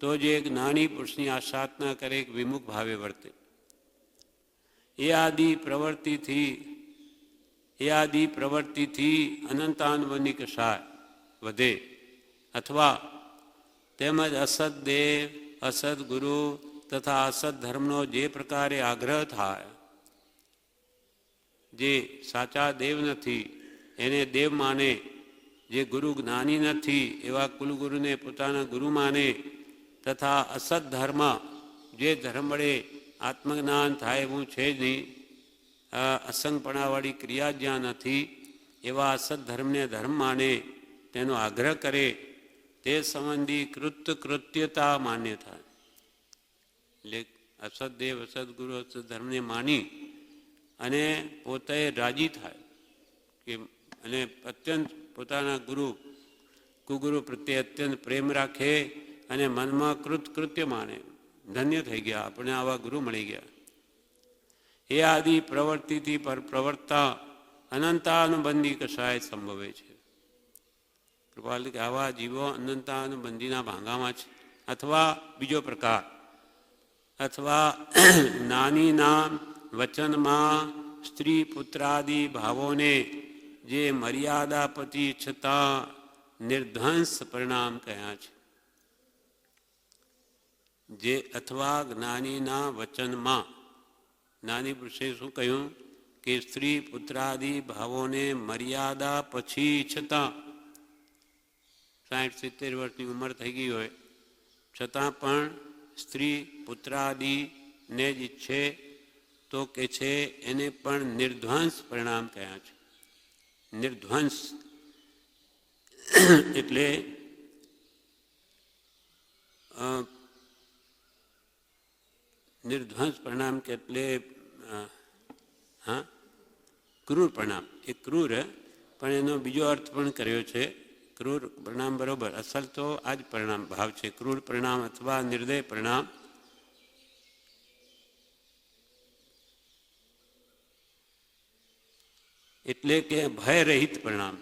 તો જે એક નાની પુરુષની આસાધના કરે, એક વિમુખ ભાવે વર્તે. એ આદિ પ્રવૃત્તિથી અનંતાનવનની કષાય વધે. અથવા તેમજ અસદદેવ, અસદગુરુ તથા અસદ ધર્મનો જે પ્રકારે આગ્રહ થાય, જે સાચા દેવ નથી એને દેવ માને, જે ગુરુ જ્ઞાની નથી એવા કુલગુરુને પોતાના ગુરુ માને, તથા અસદ ધર્મ, જે ધર્મ વડે આત્મજ્ઞાન થાય એવું છે જ નહીં, અસંગપણાવાળી ક્રિયા જ્યાં નથી એવા અસદ ધર્મને ધર્મ માને, તેનો આગ્રહ કરે, તે સંબંધી કૃત્યતા માન્ય થાય. એટલે અસદદેવ, અસદગુરુ, અસદ ધર્મને માની અને પોતે રાજી થાય કે, અને અત્યંત પોતાના ગુરુ કુગુરુ પ્રત્યે અત્યંત પ્રેમ રાખે અને મનમાં કૃત્ય માને, ધન્ય થઈ ગયા, આપણે આવા ગુરુ મળી ગયા. એ આદિ પ્રવૃત્તિથી પર પ્રવર્તા અનંતાનુબંધી કશાય સંભવે છે. કૃપાલ કે આવા જીવો અનંતાનુબંધીના ભાંગામાં છે. અથવા બીજો પ્રકાર, અથવા નાનીના વચનમાં સ્ત્રી પુત્રાદિ ભાવોને જે મર્યાદાપતિ છતાં નિર્ધ્વંસ પરિણામ કહ્યા છે. જે અથવા જ્ઞાનીના વચનમાં, જ્ઞાની પુરુષે શું કહ્યું કે સ્ત્રી પુત્રાદિ ભાવોને મર્યાદા પછી છતાં 60-70 વર્ષની ઉંમર થઈ ગઈ હોય છતાં પણ સ્ત્રી પુત્રાદિને જ ઈચ્છે તો કે છે એને પણ નિર્ધ્વંસ પરિણામ કહ્યા છે. નિર્ધ્વંસ એટલે નિર્ધ્વંસ પરિણામ કે એટલે ક્રૂર પરિણામ. એ ક્રૂર પણ એનો બીજો અર્થ પણ કર્યો છે. ક્રૂર પરિણામ બરોબર, અસલ તો આ જ પરિણામ ભાવ છે. ક્રૂર પરિણામ અથવા નિર્દય પરિણામ. એટલે કે ભય રહિત પરિણામ,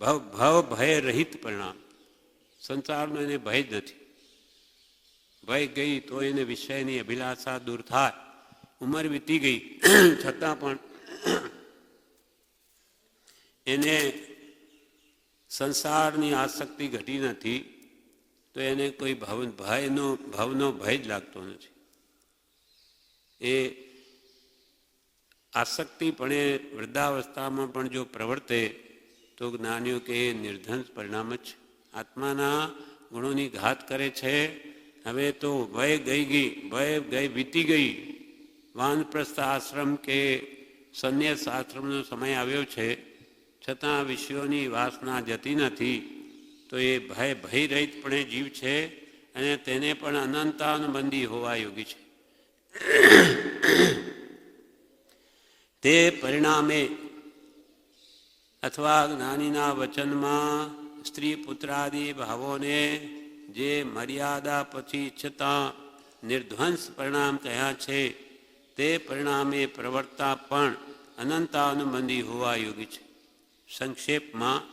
ભવ ભય રહિત પરિણામ. સંસારનો એને ભય જ નથી. ભય ગઈ તો એને વિષયની અભિલાષા દૂર થાય. ઉંમર વીતી ગઈ છતાં પણ એને સંસારની આસક્તિ ઘટી નથી, તો એને કોઈ ભવનો ભય જ લાગતો નથી. એ આસક્તિપણે વૃદ્ધાવસ્થામાં પણ જો પ્રવર્તે તો જ્ઞાનીઓ કે એ નિર્ધંસ પરિણામ જ છે. આત્માના ગુણોની ઘાત કરે છે. હવે તો ભય વીતી ગઈ. વાનપ્રસ્થ આશ્રમ કે સંન્યાસ આશ્રમનો સમય આવ્યો છે, છતાં વિષયોની વાસના જતી નથી. તો એ ભયરહિતપણે જીવ છે અને તેને પણ અનંતાનુબંધી હોવા યોગી છે. તે પરિણામે અથવા જ્ઞાનીના વચનમાં સ્ત્રી પુત્રાદિ ભાવોને જે મર્યાદા પછી છતાં નિર્ધ્વંસ પરિણામ કહ્યા છે, તે પરિણામે પ્રવર્તા પણ અનંતાનુબંધી હોવા યોગી છે. સંક્ષેપમાં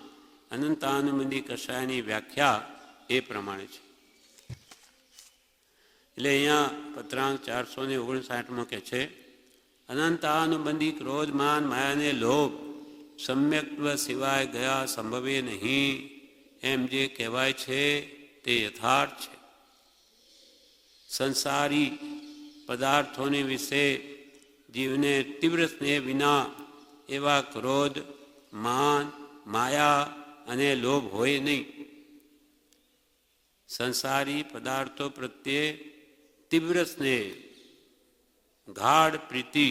અનંતાનુબંધી કશાયની વ્યાખ્યા એ પ્રમાણે છે. એટલે અહીંયા પત્રાંક 459 કહે છે, અનંતાનુબંધી ક્રોધ માન માયાને લોભ સમ્યક્ત્વ સિવાય ગયા સંભવે નહીં એમ જે કહેવાય છે તે યથાર્થ છે. સંસારી પદાર્થોને વિશે જીવને તીવ્ર સ્નેહ વિના એવા ક્રોધ માન માયા અને લોભ હોય નહીં. સંસારી પદાર્થો પ્રત્યે તીવ્ર સ્નેહ ગાઢ પ્રીતિ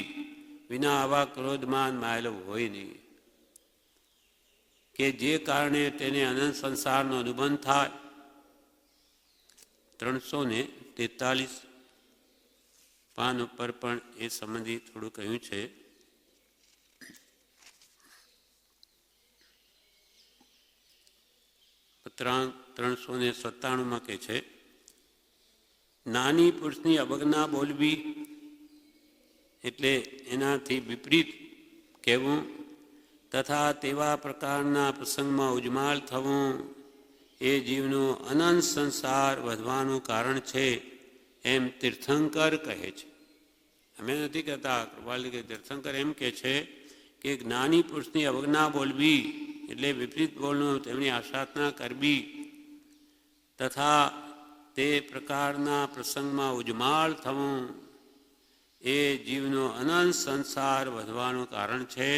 વિના આવા ક્રોધમાન માયેલો હોય નહીં કે જે કારણે તેને અનંત સંસારનો અનુબંધ થાય. 343 પાન ઉપર પણ એ સંબંધી થોડું કહ્યું છે. પત્રાંક 397 કહે છે, નાની પુરુષની અવજ્ઞા બોલવી એટલે એનાથી વિપરીત કહેવું તથા તેવા પ્રકારના પ્રસંગમાં ઉજમાલ થવું એ જીવનું અનંત સંસાર વધવાનું કારણ છે એમ તીર્થંકર કહે છે. અમે નથી કહેતા, કૃપાલી કે તીર્થંકર એમ કહે છે કે જ્ઞાની પુરુષની અવજ્ઞા બોલવી એટલે વિપરીત બોલવું, તેમની આશાતના કરવી તથા તે પ્રકારના પ્રસંગમાં ઉજમાળ થવું એ જીવનો અનંત સંસાર વધવાનું કારણ છે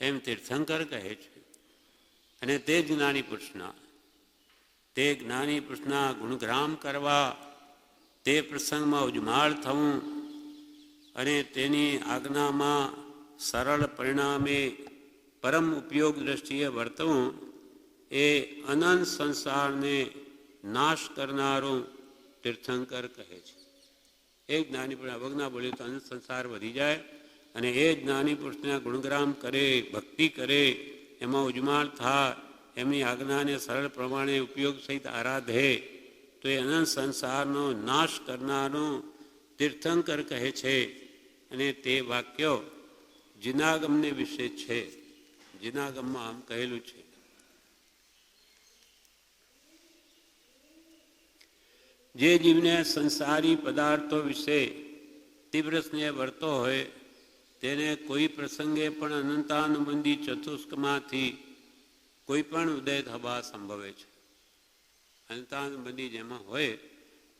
એમ તીર્થંકર કહે છે. અને તે જ્ઞાની પુરુષના ગુણગ્રામ કરવા, તે પ્રસંગમાં ઉજમાળ થવું અને તેની આજ્ઞામાં સરળ પરિણામે પરમ ઉપયોગ દ્રષ્ટિએ વર્તવું એ અનંત સંસારને નાશ કરનારું તીર્થંકર કહે છે. એ જ્ઞાની પુરુષ અવજ્ઞા બોલે તો અનંત સંસાર વધી જાય અને એ જ્ઞાની પુરુષના ગુણગ્રામ કરે, ભક્તિ કરે, એમાં ઉજમાળ થાય, એમની આજ્ઞાને સરળ પ્રમાણે ઉપયોગ સહિત આરાધે તો એ અનંત સંસારનો નાશ કરનારું તીર્થંકર કહે છે. અને તે વાક્યો જિનાગમને વિશે છે. જિનાગમમાં આમ કહેલું છે, જે જીવને સંસારી પદાર્થો વિશે તીવ્ર સ્નેહ વર્તો હોય તેને કોઈ પ્રસંગે પણ અનંતાનુબંધી ચતુષ્કમાંથી કોઈ પણ ઉદય થવા સંભવે છે. અનંતાનુબંધી જેમાં હોય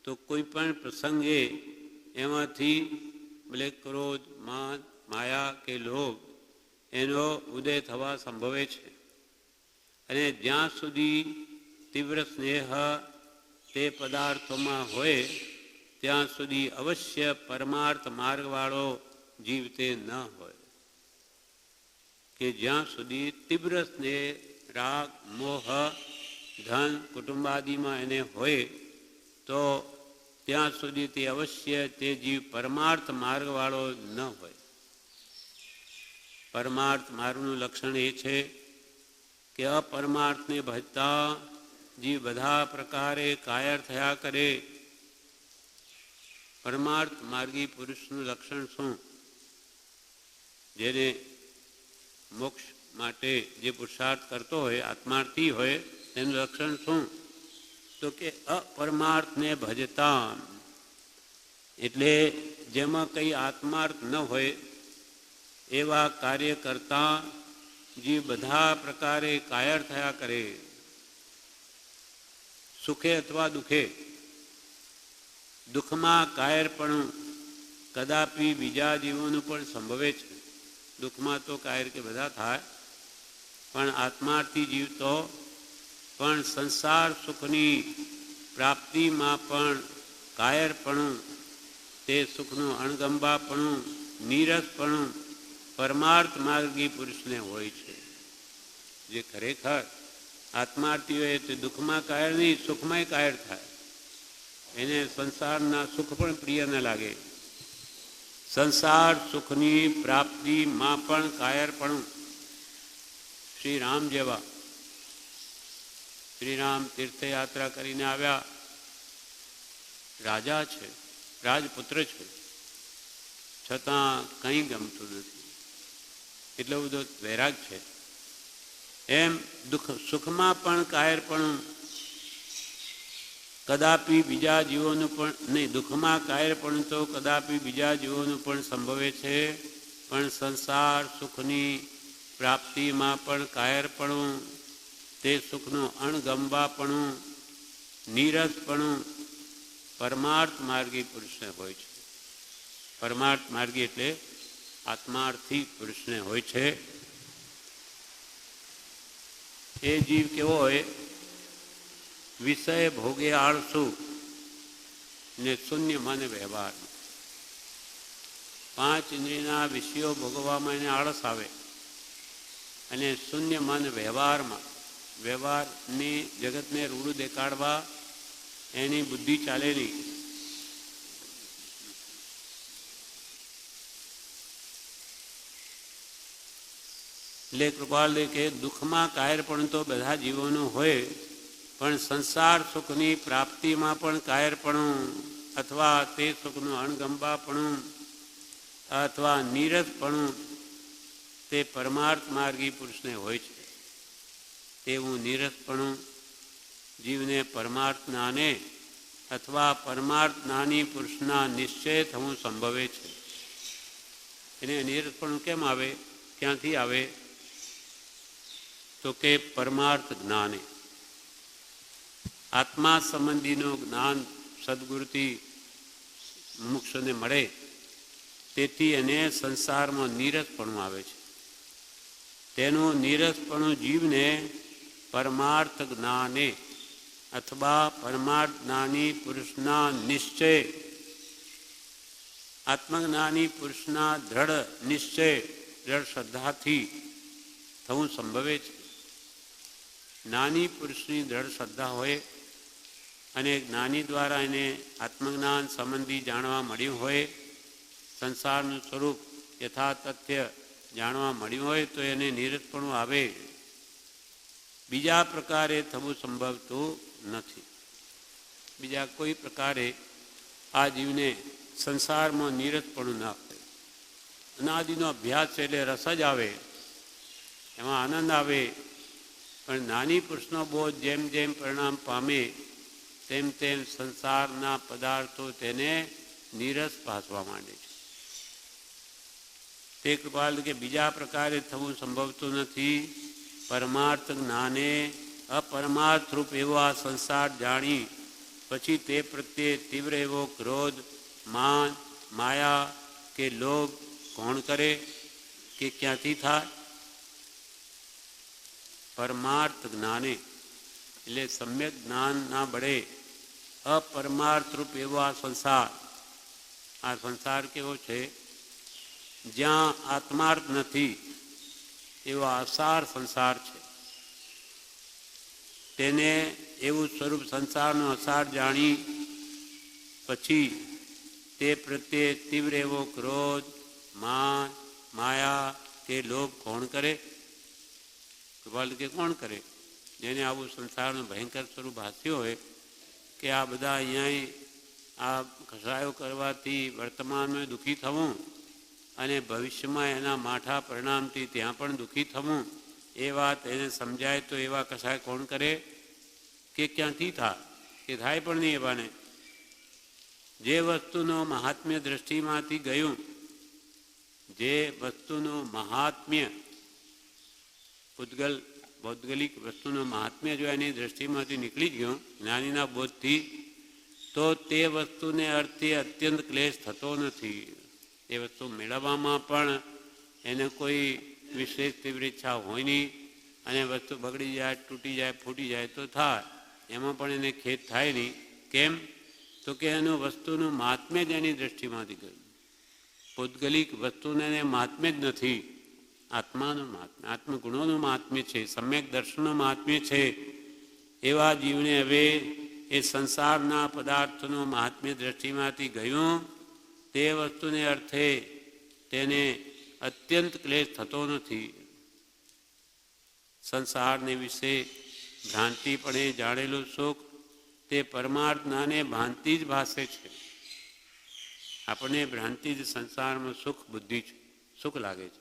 તો કોઈ પણ પ્રસંગે એમાંથી ભલે ક્રોધ માન માયા કે લોભ એનો ઉદય થવા સંભવે છે. અને જ્યાં સુધી તીવ્ર સ્નેહ તે પદાર્થોમાં હોય ત્યાં સુધી અવશ્ય પરમાર્થ માર્ગવાળો જીવ તે ન હોય. કે જ્યાં સુધી તીવ્ર સ્નેહ રાગ મોહ ધન કુટુંબાદિમાં એને હોય તો ત્યાં સુધી તે અવશ્ય તે જીવ પરમાર્થ માર્ગવાળો ન હોય. પરમાર્થ માર્ગનું લક્ષણ એ છે કે અપરમાર્થને ભજતા જીવ બધા પ્રકારે કાયર થયા કરે. પરમાર્થ માર્ગી પુરુષનું લક્ષણ શું? જેને મોક્ષ માટે જે પુરુષાર્થ કરતો હોય, આત્માર્થી હોય, તેનું લક્ષણ શું? તો કે અપરમાર્થને ભજતા. એટલે જેમાં કંઈ આત્માર્થ ન હોય એવા કાર્ય કરતા જીવ બધા પ્રકારે કાયર થયા કરે. સુખે અથવા દુઃખે. દુઃખમાં કાયરપણું કદાપી બીજા જીવોનું પણ સંભવે છે. દુઃખમાં તો કાયર કે બધા થાય, પણ આત્માર્થી જીવતો પણ સંસાર સુખની પ્રાપ્તિમાં પણ કાયરપણું, તે સુખનું અણગંબાપણું, નીરસપણું પરમાર્થ માર્ગી પુરુષને હોય છે. જે ખરેખર આત્માર્થી હોય તે દુઃખમાં કાયર નહીં, સુખમાંય કાયર થાય. એને સંસારના સુખ પણ પ્રિય ન લાગે. સંસાર સુખની પ્રાપ્તિમાં પણ કાયરપણું. શ્રી રામ જેવા, શ્રી રામ તીર્થયાત્રા કરીને આવ્યા, રાજા છે, રાજપુત્ર છે, છતાં કંઈ ગમતું નથી, એટલો બધો વૈરાગ છે. એમ સુખમાં પણ કાયરપણું કદાપી બીજા જીવોનું પણ નહીં, દુઃખમાં કાયરપણું તો કદાપી બીજા જીવોનું પણ સંભવે છે, પણ સંસાર સુખની પ્રાપ્તિમાં પણ કાયરપણું, તે સુખનું અણગંબાપણું, નીરસપણું પરમાર્થ માર્ગી પુરુષને હોય છે. પરમાર્થ માર્ગી એટલે આત્માર્થી પુરુષને હોય છે. એ જીવ કેવો હોય? વિષય ભોગે આળસુ ને શૂન્ય મન વ્યવહાર. 5 ઇન્દ્રિયના વિષયો ભોગવવામાં એને આળસ આવે અને શૂન્ય મન વ્યવહારમાં, વ્યવહારની જગતને રૂડું દેખાડવા એની બુદ્ધિ ચાલે નહીં. એટલે કૃપાલ કે દુઃખમાં કાયરપણું તો બધા જીવોનું હોય, પણ સંસાર સુખની પ્રાપ્તિમાં પણ કાયરપણું અથવા તે સુખનું અણગંબાપણું અથવા નીરસપણું તે પરમાર્થ માર્ગી પુરુષને હોય છે. તેવું નીરસપણું જીવને પરમાર્થ જ્ઞાને અથવા પરમાર્થ જ્ઞાની પુરુષના નિશ્ચય થવું સંભવે છે. એને નીરસપણું કેમ આવે? ક્યાંથી આવે? તો કે પરમાર્થ જ્ઞાને. આત્મા સંબંધીનું જ્ઞાન સદગુરુથી મુક્ષને મળે, તેથી એને સંસારમાં નીરસપણું આવે છે. તેનું નીરસપણું જીવને પરમાર્થ જ્ઞાને અથવા પરમાર્થ જ્ઞાની પુરુષના નિશ્ચય, આત્મજ્ઞાની પુરુષના દ્રઢ નિશ્ચય, દ્રઢ શ્રદ્ધાથી થવું સંભવે છે. જ્ઞાની પુરુષની દ્રઢ શ્રદ્ધા હોય અને જ્ઞાની દ્વારા એને આત્મજ્ઞાન સંબંધી જાણવા મળ્યું હોય, સંસારનું સ્વરૂપ યથા તથ્ય જાણવા મળ્યું હોય, તો એને નીરસપણું આવે. બીજા પ્રકારે થવું સંભવતું નથી. બીજા કોઈ પ્રકારે આ જીવને સંસારમાં નીરસપણું ના આવે. અનાદિનો અભ્યાસ છે એટલે રસ જ આવે, એમાં આનંદ આવે, પણ નાની પુરુષનો બોધ જેમ જેમ પરિણામ પામે તેમ તેમ સંસારના પદાર્થો તેને નીરસ ભાસવા માંડે છે. તે કૃપાલ કે બીજા પ્રકારે થવું સંભવતું નથી. પરમાર્થ જ્ઞાને અપરમાર્થ રૂપ એવો આ સંસાર જાણી પછી તે પ્રત્યે તીવ્ર એવો ક્રોધ, માન, માયા કે લોભ કોણ કરે કે ક્યાંથી થાય? પરમાર્થ જ્ઞાને એટલે સમ્યક જ્ઞાન ના બળે અપરમાર્થ રૂપ એવો આ સંસાર. આ સંસાર કેવો છે? જ્યાં આત્માર્થ નથી એવો આસાર સંસાર છે. તેને એવું સ્વરૂપ સંસારનો અસાર જાણી પછી તે પ્રત્યે તીવ્ર એવો ક્રોધ, માન, માયા કે લોભ કોણ કરે? કૃપાલ કે કોણ કરે? જેને આવું સંસારનું ભયંકર સ્વરૂપ ભાસ્યું હોય કે આ બધા અહીંયા આ કસાયો કરવાથી વર્તમાનમાં દુઃખી થવું અને ભવિષ્યમાં એના માઠા પરિણામથી ત્યાં પણ દુઃખી થવું, એ વાત એને સમજાય તો એવા કસાય કોણ કરે? કે ક્યાંથી થાય? કે થાય પણ નહીં એવાને. જે વસ્તુનો મહાત્મ્ય દ્રષ્ટિમાંથી ગયું, જે વસ્તુનું મહાત્મ્ય ભૌગોલિક વસ્તુનું મહાત્મ્ય જો એની દ્રષ્ટિમાંથી નીકળી ગયું જ્ઞાનીના બોધથી, તો તે વસ્તુને અર્થે અત્યંત ક્લેશ થતો નથી. એ વસ્તુ મેળવવામાં પણ એને કોઈ વિશેષ તીવ્ર ઈચ્છા હોય નહીં અને વસ્તુ બગડી જાય, તૂટી જાય, ફૂટી જાય તો થાય, એમાં પણ એને ખેદ થાય નહીં. કેમ? તો કે એનું વસ્તુનું મહાત્મ્ય જ એની દૃષ્ટિમાંથી ગયું. પૌદ્ગલિક વસ્તુને એને મહાત્મ્ય જ નથી, આત્માનું મહાત્મ્ય, આત્મગુણોનું મહાત્મ્ય છે, સમ્યક દર્શનનું મહાત્મ્ય છે. એવા જીવને હવે એ સંસારના પદાર્થનું મહાત્મ્ય દૃષ્ટિમાંથી ગયું, તે વસ્તુને અર્થે તેને અત્યંત ક્લેશ થતો નથી. સંસારને વિશે ભ્રાંતિપણે જાણેલું સુખ તે પરમાર્થ જ્ઞાને ભ્રાંતિ જ ભાસે છે. આપણને ભ્રાંતિ જ સંસારમાં સુખ બુદ્ધિ છે, સુખ લાગે છે.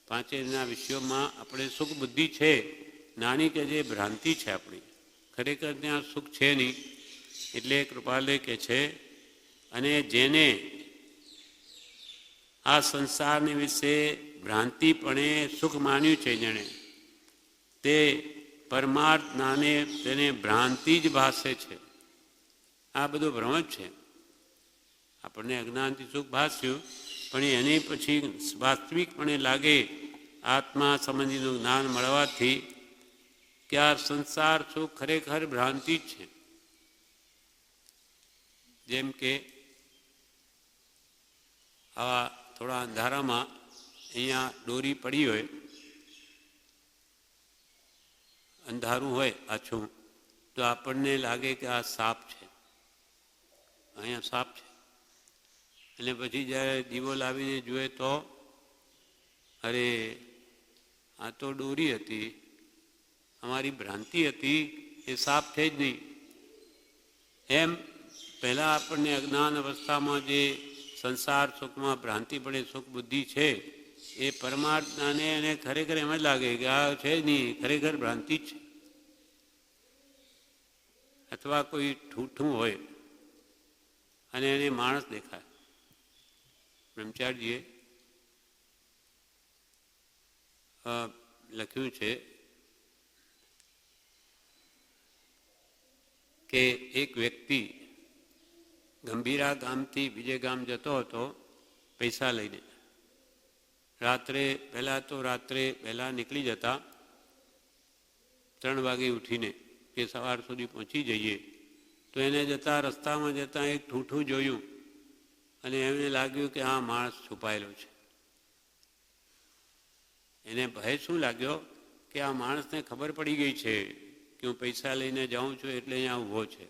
પાંચેયના વિષયોમાં આપણે સુખ બુદ્ધિ છે, નાની કે જે ભ્રાંતિ છે આપણી, ખરેખર ત્યાં સુખ છે નહીં. એટલે કૃપાલય કે છે, અને જેને આ સંસારની વિશે ભ્રાંતિપણે સુખ માન્યું છે, જેણે તે પરમાર્થ જ્ઞાને તેને ભ્રાંતિ જ ભાસે છે. આ બધો ભ્રમ જ છે. આપણને અજ્ઞાનથી સુખ ભાસ્યું, પણ એને પછી વાસ્તવિકપણે લાગે આત્મા સંબંધીનું જ્ઞાન મળવાથી કે આ સંસાર સુખ ખરેખર ભ્રાંતિ જ છે. જેમ કે આવા થોડા અંધારામાં અહીંયા દોરી પડી હોય, અંધારું હોય આછું, તો આપણને લાગે કે આ સાપ છે, અહીંયા સાપ છે. અને પછી જ્યારે દીવો લાવીને જુએ તો અરે આ તો દોરી હતી, અમારી ભ્રાંતિ હતી, એ સાપ છે જ નહીં. એમ પહેલાં આપણને અજ્ઞાન અવસ્થામાં જે સંસાર સુખમાં ભ્રાંતિ પડે સુખ બુદ્ધિ છે, એ પરમાર્થ જ્ઞાને એને ખરેખર એમ જ લાગે કે આ છે જ નહીં, ખરેખર ભ્રાંતિ જ છે. અથવા કોઈ ઠૂઠું હોય અને એને માણસ દેખાય. બ્રહ્મચારીજીએ લખ્યું છે કે એક વ્યક્તિ ગંભીરા ગામથી બીજે ગામ જતો હતો પૈસા લઈને. રાત્રે પહેલાં નીકળી જતા 3 વાગે ઉઠીને કે સવાર સુધી પહોંચી જઈએ, તો એને રસ્તામાં જતાં એક ઠૂઠું જોયું અને એમને લાગ્યું કે આ માણસ છુપાયેલો છે. એને ભય શું લાગ્યો કે આ માણસને ખબર પડી ગઈ છે કે હું પૈસા લઈને જાઉં છું એટલે અહીંયા ઊભો છે,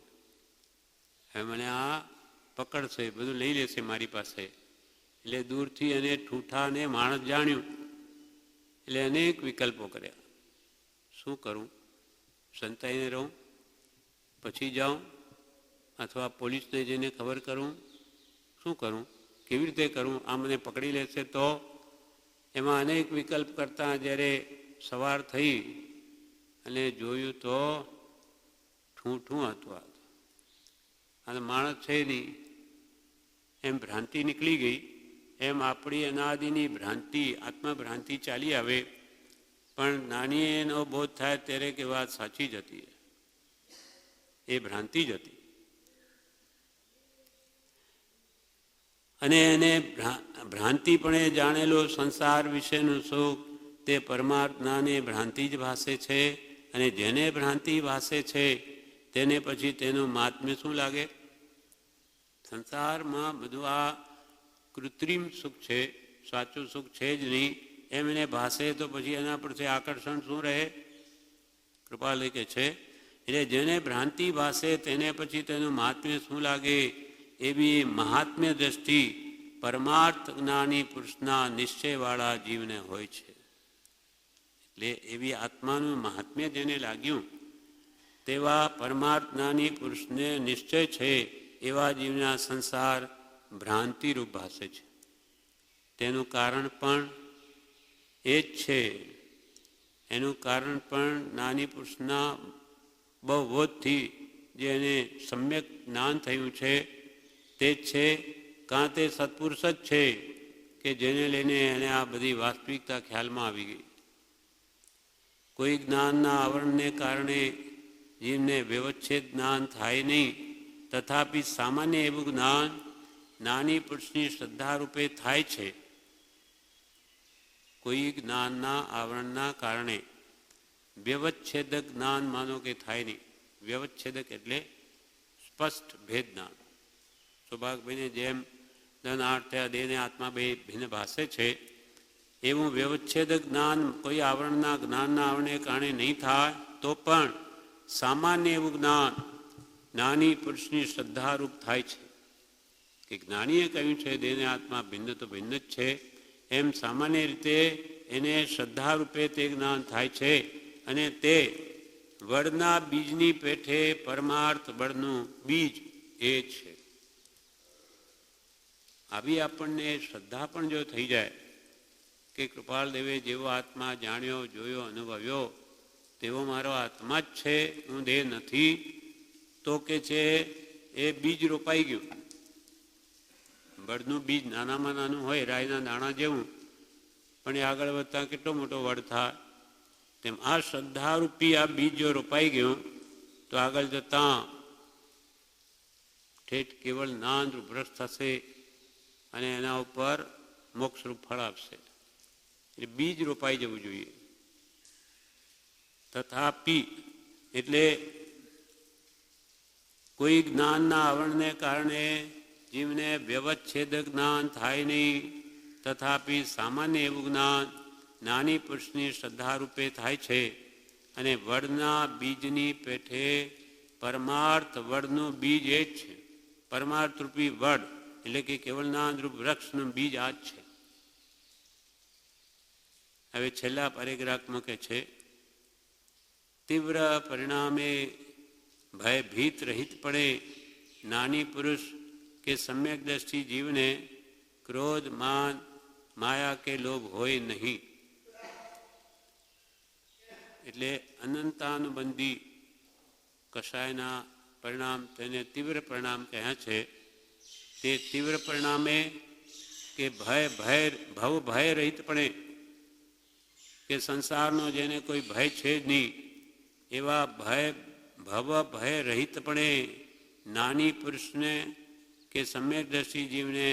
હવે મને આ પકડશે, બધું લઈ લેશે મારી પાસે. એટલે દૂરથી એને ઠૂઠાને માણસ જાણ્યું. એટલે અનેક વિકલ્પો કર્યા. શું કરું? સંતાઈને રહું, પછી જાઉં, અથવા પોલીસને જઈને ખબર કરું, શું કરું, કેવી રીતે કરું, આ મને પકડી લેશે તો? એમાં અનેક વિકલ્પ કરતાં જ્યારે સવાર થઈ અને જોયું તો ઠૂઠું હતું. અને માણસ છે નહીં, એમ ભ્રાંતિ નીકળી ગઈ. એમ આપણી અનાદિની ભ્રાંતિ, આત્મભ્રાંતિ ચાલી આવે, પણ નાની એનો બોધ થાય ત્યારે કે વાત સાચી જ હતી, એ ભ્રાંતિ જ હતી. અને એને ભ્રાંતિપણે જાણેલો સંસાર વિશેનું સુખ તે પરમાર્થ જ્ઞાને ભ્રાંતિ જ ભાસે છે. અને જેને ભ્રાંતિ ભાસે છે તેને પછી તેનું મહાત્મ્ય શું લાગે? સંસારમાં બધું આ કૃત્રિમ સુખ છે, સાચું સુખ છે જ નહીં એમ એને ભાસે, તો પછી એના પરથી આકર્ષણ શું રહે? કૃપાલય કે છે, એટલે જેને ભ્રાંતિ ભાસે તેને પછી તેનું મહાત્મ્ય શું લાગે? એવી મહાત્મ્ય દ્રષ્ટિ પરમાર્થ જ્ઞાની પુરુષના નિશ્ચયવાળા જીવને હોય છે. એટલે એવી આત્માનું મહાત્મ્ય જેને લાગ્યું તેવા પરમાર્થ જ્ઞાની પુરુષને નિશ્ચય છે એવા જીવના સંસાર ભ્રાંતિરૂપ ભાસે છે. તેનું કારણ પણ એ જ છે. એનું કારણ પણ જ્ઞાની પુરુષના બહુબોધથી જે એને સમ્યક જ્ઞાન થયું છે તે જ છે. કાં તે સત્પુરુષ જ છે કે જેને લઈને એને આ બધી વાસ્તવિકતા ખ્યાલમાં આવી ગઈ. કોઈ જ્ઞાનના આવરણને કારણે જીવને વ્યવચ્છેદ જ્ઞાન થાય નહીં, તથાપિ સામાન્ય એવું જ્ઞાન જ્ઞાની પુરુષની શ્રદ્ધારૂપે થાય છે. કોઈ જ્ઞાનના આવરણના કારણે વ્યવચ્છેદક જ્ઞાન માનો કે થાય નહીં. વ્યવચ્છેદક એટલે સ્પષ્ટ ભેદ જ્ઞાન. સૌભાગભાઈને જેમ ધન આર્થ થયા દેહને આત્મા બે ભિન્ન ભાષે છે, એવું વ્યવચ્છેદક જ્ઞાન કોઈ આવરણના જ્ઞાનના આવરણને કારણે નહીં થાય તો પણ સામાન્ય એવું જ્ઞાન જ્ઞાની પુરુષની શ્રદ્ધારૂપ થાય છે. કે જ્ઞાનીએ કહ્યું છે દેહને આત્મા ભિન્ન તો ભિન્ન જ છે, એમ સામાન્ય રીતે એને શ્રદ્ધારૂપે તે જ્ઞાન થાય છે. અને તે વડના બીજની પેઠે પરમાર્થ વડનું બીજ એ છે. આવી આપણને શ્રદ્ધા પણ જો થઈ જાય કે કૃપાલ દેવે જેવો આત્મા જાણ્યો, જોયો, અનુભવ્યો તેવો મારો આત્મા જ છે, હું દેહ નથી, તો કે છે એ બીજ રોપાઈ ગયું. વડનું બીજ નાનામાં નાનું હોય, રાઈના દાણા જેવું, પણ એ આગળ વધતા કેટલો મોટો વડ થાય. તેમ આ શ્રદ્ધારૂપી આ બીજ જો રોપાઈ ગયું તો આગળ જતાં ઠેઠ કેવળ જ્ઞાનરૂપ વૃક્ષ થશે અને એના ઉપર મોક્ષરૂપ ફળ આપશે. એટલે બીજ રોપાઈ જવું જોઈએ. તથાપિ એટલે કોઈ જ્ઞાનના આવરણને કારણે જીવને વ્યવચ્છેદક જ્ઞાન થાય નહીં, તથાપિ સામાન્ય એવું જ્ઞાન નાની પુરુષની શ્રદ્ધારૂપે થાય છે. અને વડના બીજની પેઠે પરમાર્થ વડનું બીજ એ જ છે. પરમાર્થરૂપી વડ એટલે કે કેવળ જ્ઞાનરૂપ વૃક્ષનું બીજ આ જ છે. હવે છેલ્લા પરિગ્રાહમાં કે છે તીવ્ર પરિણામે ભયભીત રહિતપણે નાની પુરુષ કે સમ્યક દ્રષ્ટિ જીવને ક્રોધ, માન, માયા કે લોભ હોય નહીં. એટલે અનંતાનુબંધી કષાયના પરિણામ તેને તીવ્ર પરિણામ કહ્યા છે. તે તીવ્ર પરિણામે કે ભવ ભય રહિતપણે કે સંસારનો જેને કોઈ ભય છે જ નહીં એવા ભવ ભય રહિતપણે નાની પુરુષને કે સમ્યક દ્રષ્ટિ જીવને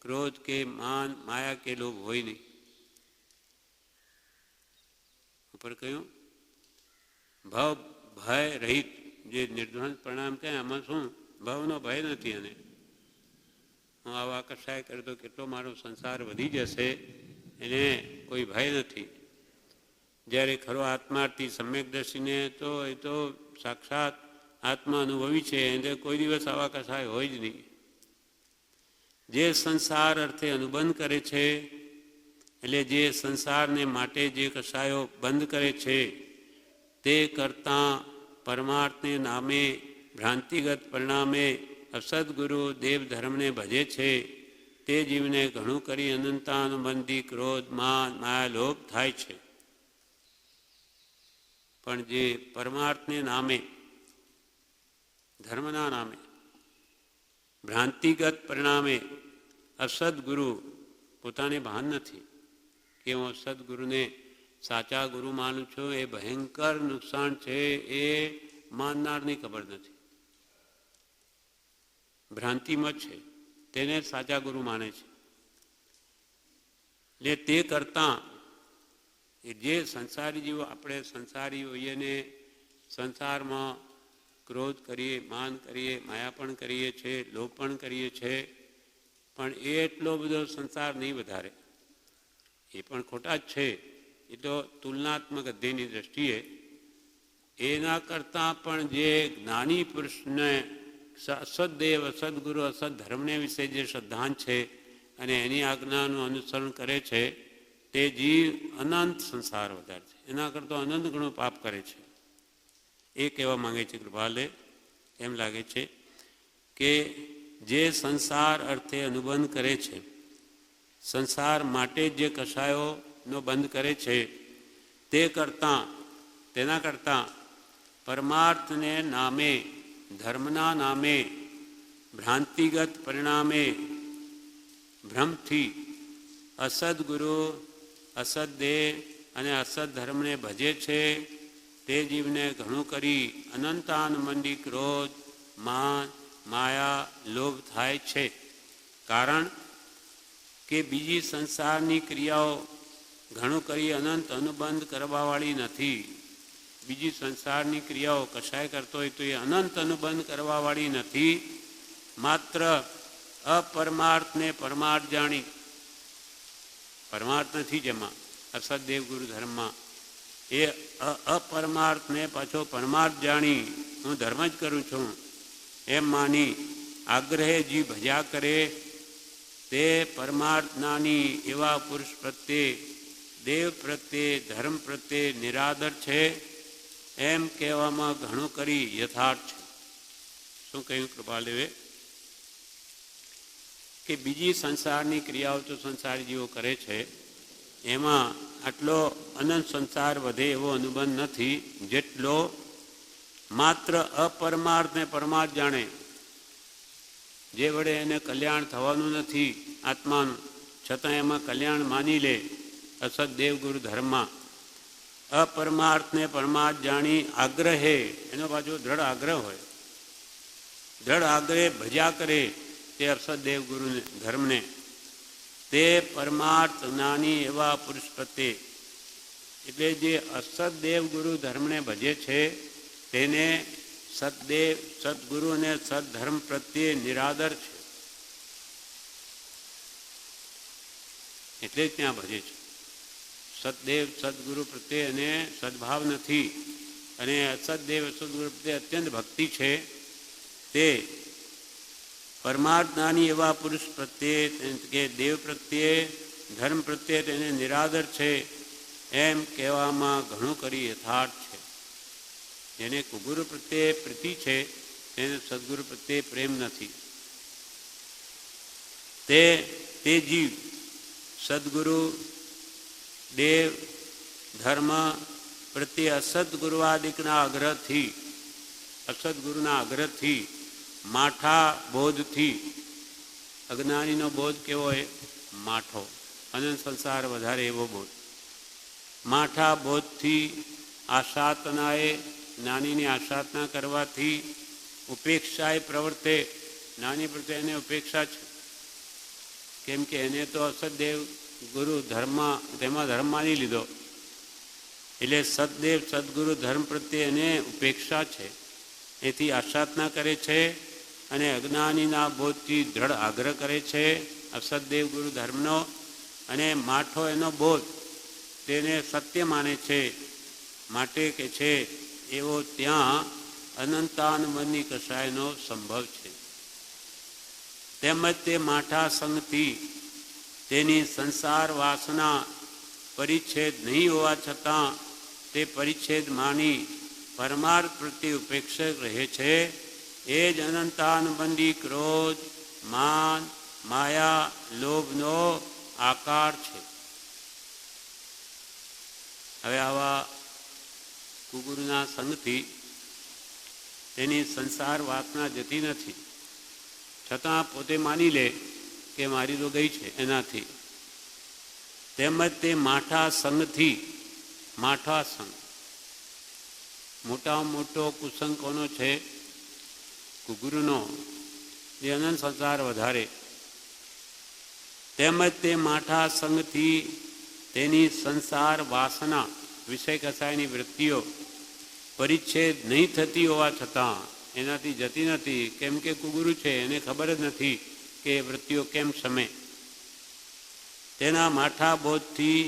ક્રોધ કે માન, માયા કે લોભ હોય નહીં. ઉપર કહ્યું ભવ ભય રહિત જે નિર્ધ્વંસ પરિણામ કહે આમાં શું ભવનો ભય નથી. અને હું આવા કષાય કરે તો કેટલો મારો સંસાર વધી જશે, એને કોઈ ભય નથી. જ્યારે ખરો આત્માર્થી સમ્યક દ્રષ્ટિને તો એ તો સાક્ષાત આત્મા અનુભવી છે, એને કોઈ દિવસ આવા કષાય હોય જ નહીં. જે સંસાર અર્થે અનુબંધ કરે છે એટલે જે સંસારને માટે જે કષાયો બંધ કરે છે તે કરતાં પરમાર્થને નામે ભ્રાંતિગત પરિણામે અસદગુરુ દેવ ધર્મને ભજે છે તે જીવને ઘણું કરી અનંતાનુબંધી ક્રોધ, માન, માયા, લોભ થાય છે. પણ જે પરમાર્થને નામે ધર્મના નામે ભ્રાંતિગત પરિણામે અસદગુરુ પોતાને ભાન નથી કે હું સદગુરુને સાચા ગુરુ માનું છું, એ ભયંકર નુકસાન છે એ માનનારની ખબર નથી. ભ્રાંતિમાં છે તેને સાચા ગુરુ માને છે. એટલે તે કરતાં જે સંસારી જીવો આપણે સંસારી હોઈએ ને સંસારમાં ક્રોધ કરીએ, માન કરીએ, માયા પણ કરીએ છીએ, લોભ પણ કરીએ છીએ, પણ એ એટલો બધો સંસાર નહીં વધારે. એ પણ ખોટા જ છે, એ તો તુલનાત્મક અધ્યયની દ્રષ્ટિએ. એના કરતાં પણ જે જ્ઞાની પુરુષને અસદદેવ, અસદગુરુ, અસદ ધર્મને વિશે જે શ્રદ્ધાન છે અને એની આજ્ઞાનું અનુસરણ કરે છે તે જીવ અનંત સંસાર વધારે છે, એના કરતાં અનંત ગણું પાપ કરે છે. એ કહેવા માંગે છે કૃપાલે. એમ લાગે છે કે જે સંસાર અર્થે અનુબંધ કરે છે, સંસાર માટે જે કષાયોનો બંધ કરે છે તેના કરતાં પરમાર્થને નામે ધર્મના નામે ભ્રાંતિગત પરિણામે ભ્રમથી અસદગુરુ, અસદદેહ અને અસદ ધર્મને ભજે છે તે જીવને ઘણું કરી અનંતાનુબંધી ક્રોધ, માન, માયા, લોભ થાય છે. કારણ કે બીજી સંસારની ક્રિયાઓ ઘણું કરી અનંત અનુબંધ કરવાવાળી નથી. બીજી સંસારની ક્રિયાઓ કશાય કરતો હોય તો એ અનંત અનુબંધ કરવાવાળી નથી. માત્ર અપરમાર્થને પરમાર્થ જાણી, પરમાર્થ નથી જેમાં અસદેવ ગુરુ ધર્મમાં, એ અપરમાર્થને પાછો પરમાર્થ જાણી હું ધર્મ જ કરું છું એમ માની આગ્રહે જી ભજ્યા કરે તે પરમાર્થ જ્ઞાની એવા પુરુષ પ્રત્યે, દેવ પ્રત્યે, ધર્મ પ્રત્યે નિરાદર છે એમ કહેવામાં ઘણું કરી યથાર્થ છે. શું કહ્યું કૃપાદેવે? કે બીજી સંસારની ક્રિયાઓ તો સંસારી જીવો કરે છે, એમાં આટલો અનંત સંસાર વધે એવો અનુબંધ નથી જેટલો માત્ર અપરમાર્થ ને પરમાર્થ જાણે, જે વડે એને કલ્યાણ થવાનું નથી આત્માનું, છતાં એમાં કલ્યાણ માની લે અસદેવ ગુરુ ધર્મમાં. અપરમાર્થ ને પરમાર્થ જાણી આગ્રહે, એનો પાછો દ્રઢ આગ્રહ હોય, દ્રઢ આગ્રહે ભજ્યા કરે તે અસદેવ ગુરુ ધર્મને, તે પરમાર્થ જ્ઞાની એવા પુરુષ પ્રત્યે, એટલે જે અસદેવ ગુરુ ધર્મને ભજે છે તેને સદદેવ, સદગુરુ અને સદધર્મ પ્રત્યે નિરાદર છે, એટલે જ ત્યાં ભજે છે. સદદેવ સદગુરુ પ્રત્યે એને સદભાવ નથી, અને અસદદેવ સદગુરુ પ્રત્યે અત્યંત ભક્તિ છે. તે પરમાર્થ જ્ઞાની એવા પુરુષ પ્રત્યે કે દેવ પ્રત્યે, ધર્મ પ્રત્યે તેને નિરાદર છે એમ કહેવામાં ઘણું કરી યથાર્થ છે. જેને કુગુરુ પ્રત્યે પ્રીતિ છે તેને સદગુરુ પ્રત્યે પ્રેમ નથી. તે જીવ સદગુરુ, દેવ, ધર્મ પ્રત્યે અસદગુરુવાદિકના આગ્રહથી, અસદગુરુના આગ્રહથી, માઠા બોધથી, અજ્ઞાનીનો બોધ કેવો હોય? માઠો, અનંત સંસાર વધારે એવો બોધ. માઠા બોધથી, આશાતનાએ, જ્ઞાનીની આશાતના કરવાથી, ઉપેક્ષાએ પ્રવર્તે, જ્ઞાની પ્રત્યે એને ઉપેક્ષા છે, કેમ કે એને તો અસદેવ ગુરુ ધર્મ, તેમાં ધર્મ માની લીધો, એટલે સદદેવ સદગુરુ ધર્મ પ્રત્યે એને ઉપેક્ષા છે, એથી આશાતના કરે છે, અને અજ્ઞાનીના બોધથી દ્રઢ આગ્રહ કરે છે અસદદેવ ગુરુ ધર્મનો, અને માઠો એનો બોધ તેને સત્ય માને છે, માટે કે છે એવો ત્યાં અનંતાનંદની કસાયનો સંભવ છે. તેમજ તે માઠા સંગથી તેની સંસાર વાસના પરિચ્છેદ નહીં હોવા છતાં તે પરિચ્છેદ માની પરમાર્થ પ્રત્યે ઉપેક્ષક રહે છે. એ જ અનંતાનુબંધી ક્રોધ, માન, માયા, લોભનો આકાર છે. હવે આવા કુગુરુના સંગથી તેની સંસાર વાસના જતી નથી, છતાં પોતે માની લે કે મારી તો ગઈ છે એનાથી. તેમજ તે માઠા સંગથી, માઠા સંગ, મોટામાં મોટો કુસંગ કોનો છે? કુગુરુનો, જે અનંત સંસાર વધારે. તેમજ તે માઠા સંગથી તેની સંસાર વાસના, વિષય કસાયની વૃત્તિઓ પરિચ્છેદ નહીં થતી હોવા છતાં એનાથી જતી નથી, કેમ કે કુગુરુ છે, એને ખબર જ નથી કે વૃત્તિઓ કેમ સમે. તેના માઠા બોધથી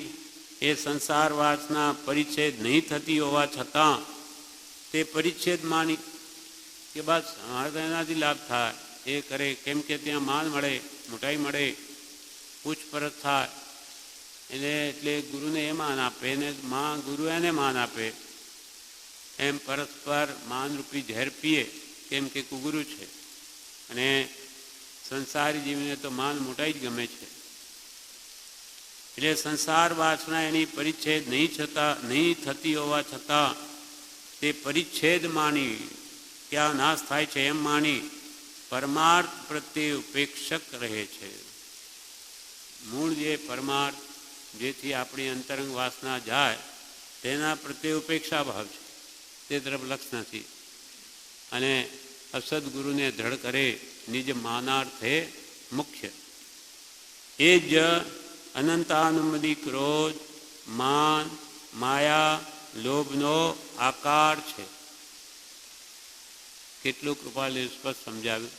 એ સંસાર વાસના પરિચ્છેદ નહીં થતી હોવા છતાં તે પરિચ્છેદ માની કે બસ અમારે તો એનાથી લાભ થાય, એ કરે, કેમ કે ત્યાં માન મળે, મોટાઈ મળે, પૂછપરછ થાય, એટલે ગુરુને એ માન આપે ને ગુરુ એને માન આપે, એમ પરસ્પર માનરૂપી ઝેર પીએ, કેમ કે કુગુરુ છે. અને સંસારી જીવને તો માન મોટાઈ જ ગમે છે. એટલે સંસાર વાસના એની પરિચ્છેદ નહીં થતી હોવા છતાં તે પરિચ્છેદ માની, ક્યાં નાશ થાય છે એમ માની પરમાર્થ પ્રત્યે ઉપેક્ષક રહે છે. મૂળ જે પરમાર્થ, જેથી આપણી અંતરંગ વાસના જાય, તેના પ્રત્યે ઉપેક્ષા ભાવ છે, તે તરફ લક્ષ નથી. અને અસદગુરુને દ્રઢ કરે નિજ માનાર્થે મુખ્ય. એ જ અનંતાનુમદી ક્રોધ, માન, માયા, લોભનો આકાર છે. કેટલું કૃપાલે સ્પષ્ટ સમજાવ્યું.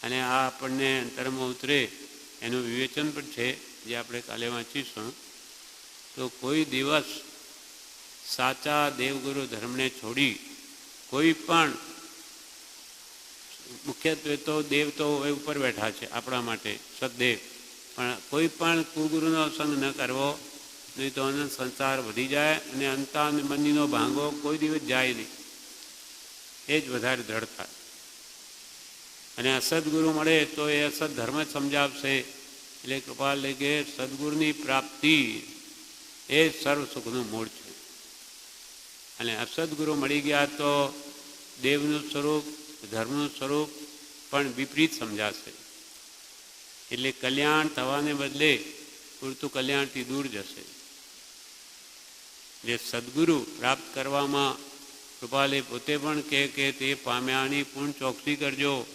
અને આ આપણને અંતરમાં ઉતરે એનું વિવેચન પણ છે, જે આપણે કાલે વાંચીશું. તો કોઈ દિવસ સાચા દેવગુરુ ધર્મને છોડી કોઈ પણ, મુખ્યત્વે તો દેવ તો ઉપર બેઠા છે આપણા માટે, સદદેવ, પણ કોઈ પણ કુગુરુનો સંગ ન કરવો, નહીં તો અનંત સંસાર વધી જાય અને અંતા મંદીનો ભાંગો કોઈ દિવસ જાય નહીં. એ જ વધારે દ્રઢ થાય. અને અસદગુરુ મળે તો એ અસદ ધર્મ જ સમજાવશે. એટલે કૃપાલ કે સદગુરુની પ્રાપ્તિ એ સર્વ સુખનું મૂળ છે. અને અસદગુરુ મળી ગયા તો દેવનું સ્વરૂપ, ધર્મનું સ્વરૂપ પણ વિપરીત સમજાશે. એટલે કલ્યાણ થવાને બદલે પૂરતું કલ્યાણથી દૂર જશે. જે સદગુરુ પ્રાપ્ત કરવામાં કૃપાલે પોતે પણ કહે કે તે પામ્યાની પૂર્ણ ચોકસી કરજો.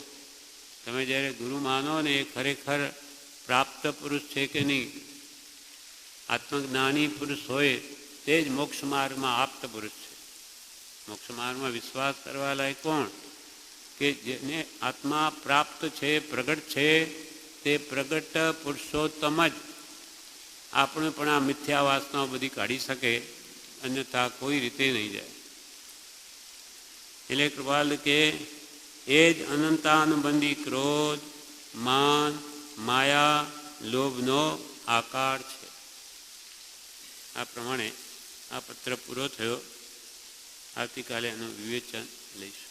તમે જ્યારે ગુરુ માનો ને એ ખરેખર પ્રાપ્ત પુરુષ છે કે નહીં, આત્મજ્ઞાની પુરુષ હોય તે જ મોક્ષ માર્ગમાં આપ્ત પુરુષ છે. મોક્ષ માર્ગમાં વિશ્વાસ કરવા લાયક કોણ? કે જેને આત્મા પ્રાપ્ત છે, પ્રગટ છે, તે પ્રગટ પુરુષોત્તમ જ આપણે પણ આ મિથ્યા વાસનાઓ બધી કાઢી શકે, અન્યથા કોઈ રીતે નહીં જાય. એટલે કૃપાલ કે એ જ અનંતાનુબંધી ક્રોધ, માન, માયા, લોભનો આકાર છે. આ પ્રમાણે આ પત્ર પૂરો થયો. આવતીકાલે એનું વિવેચન લઈશું.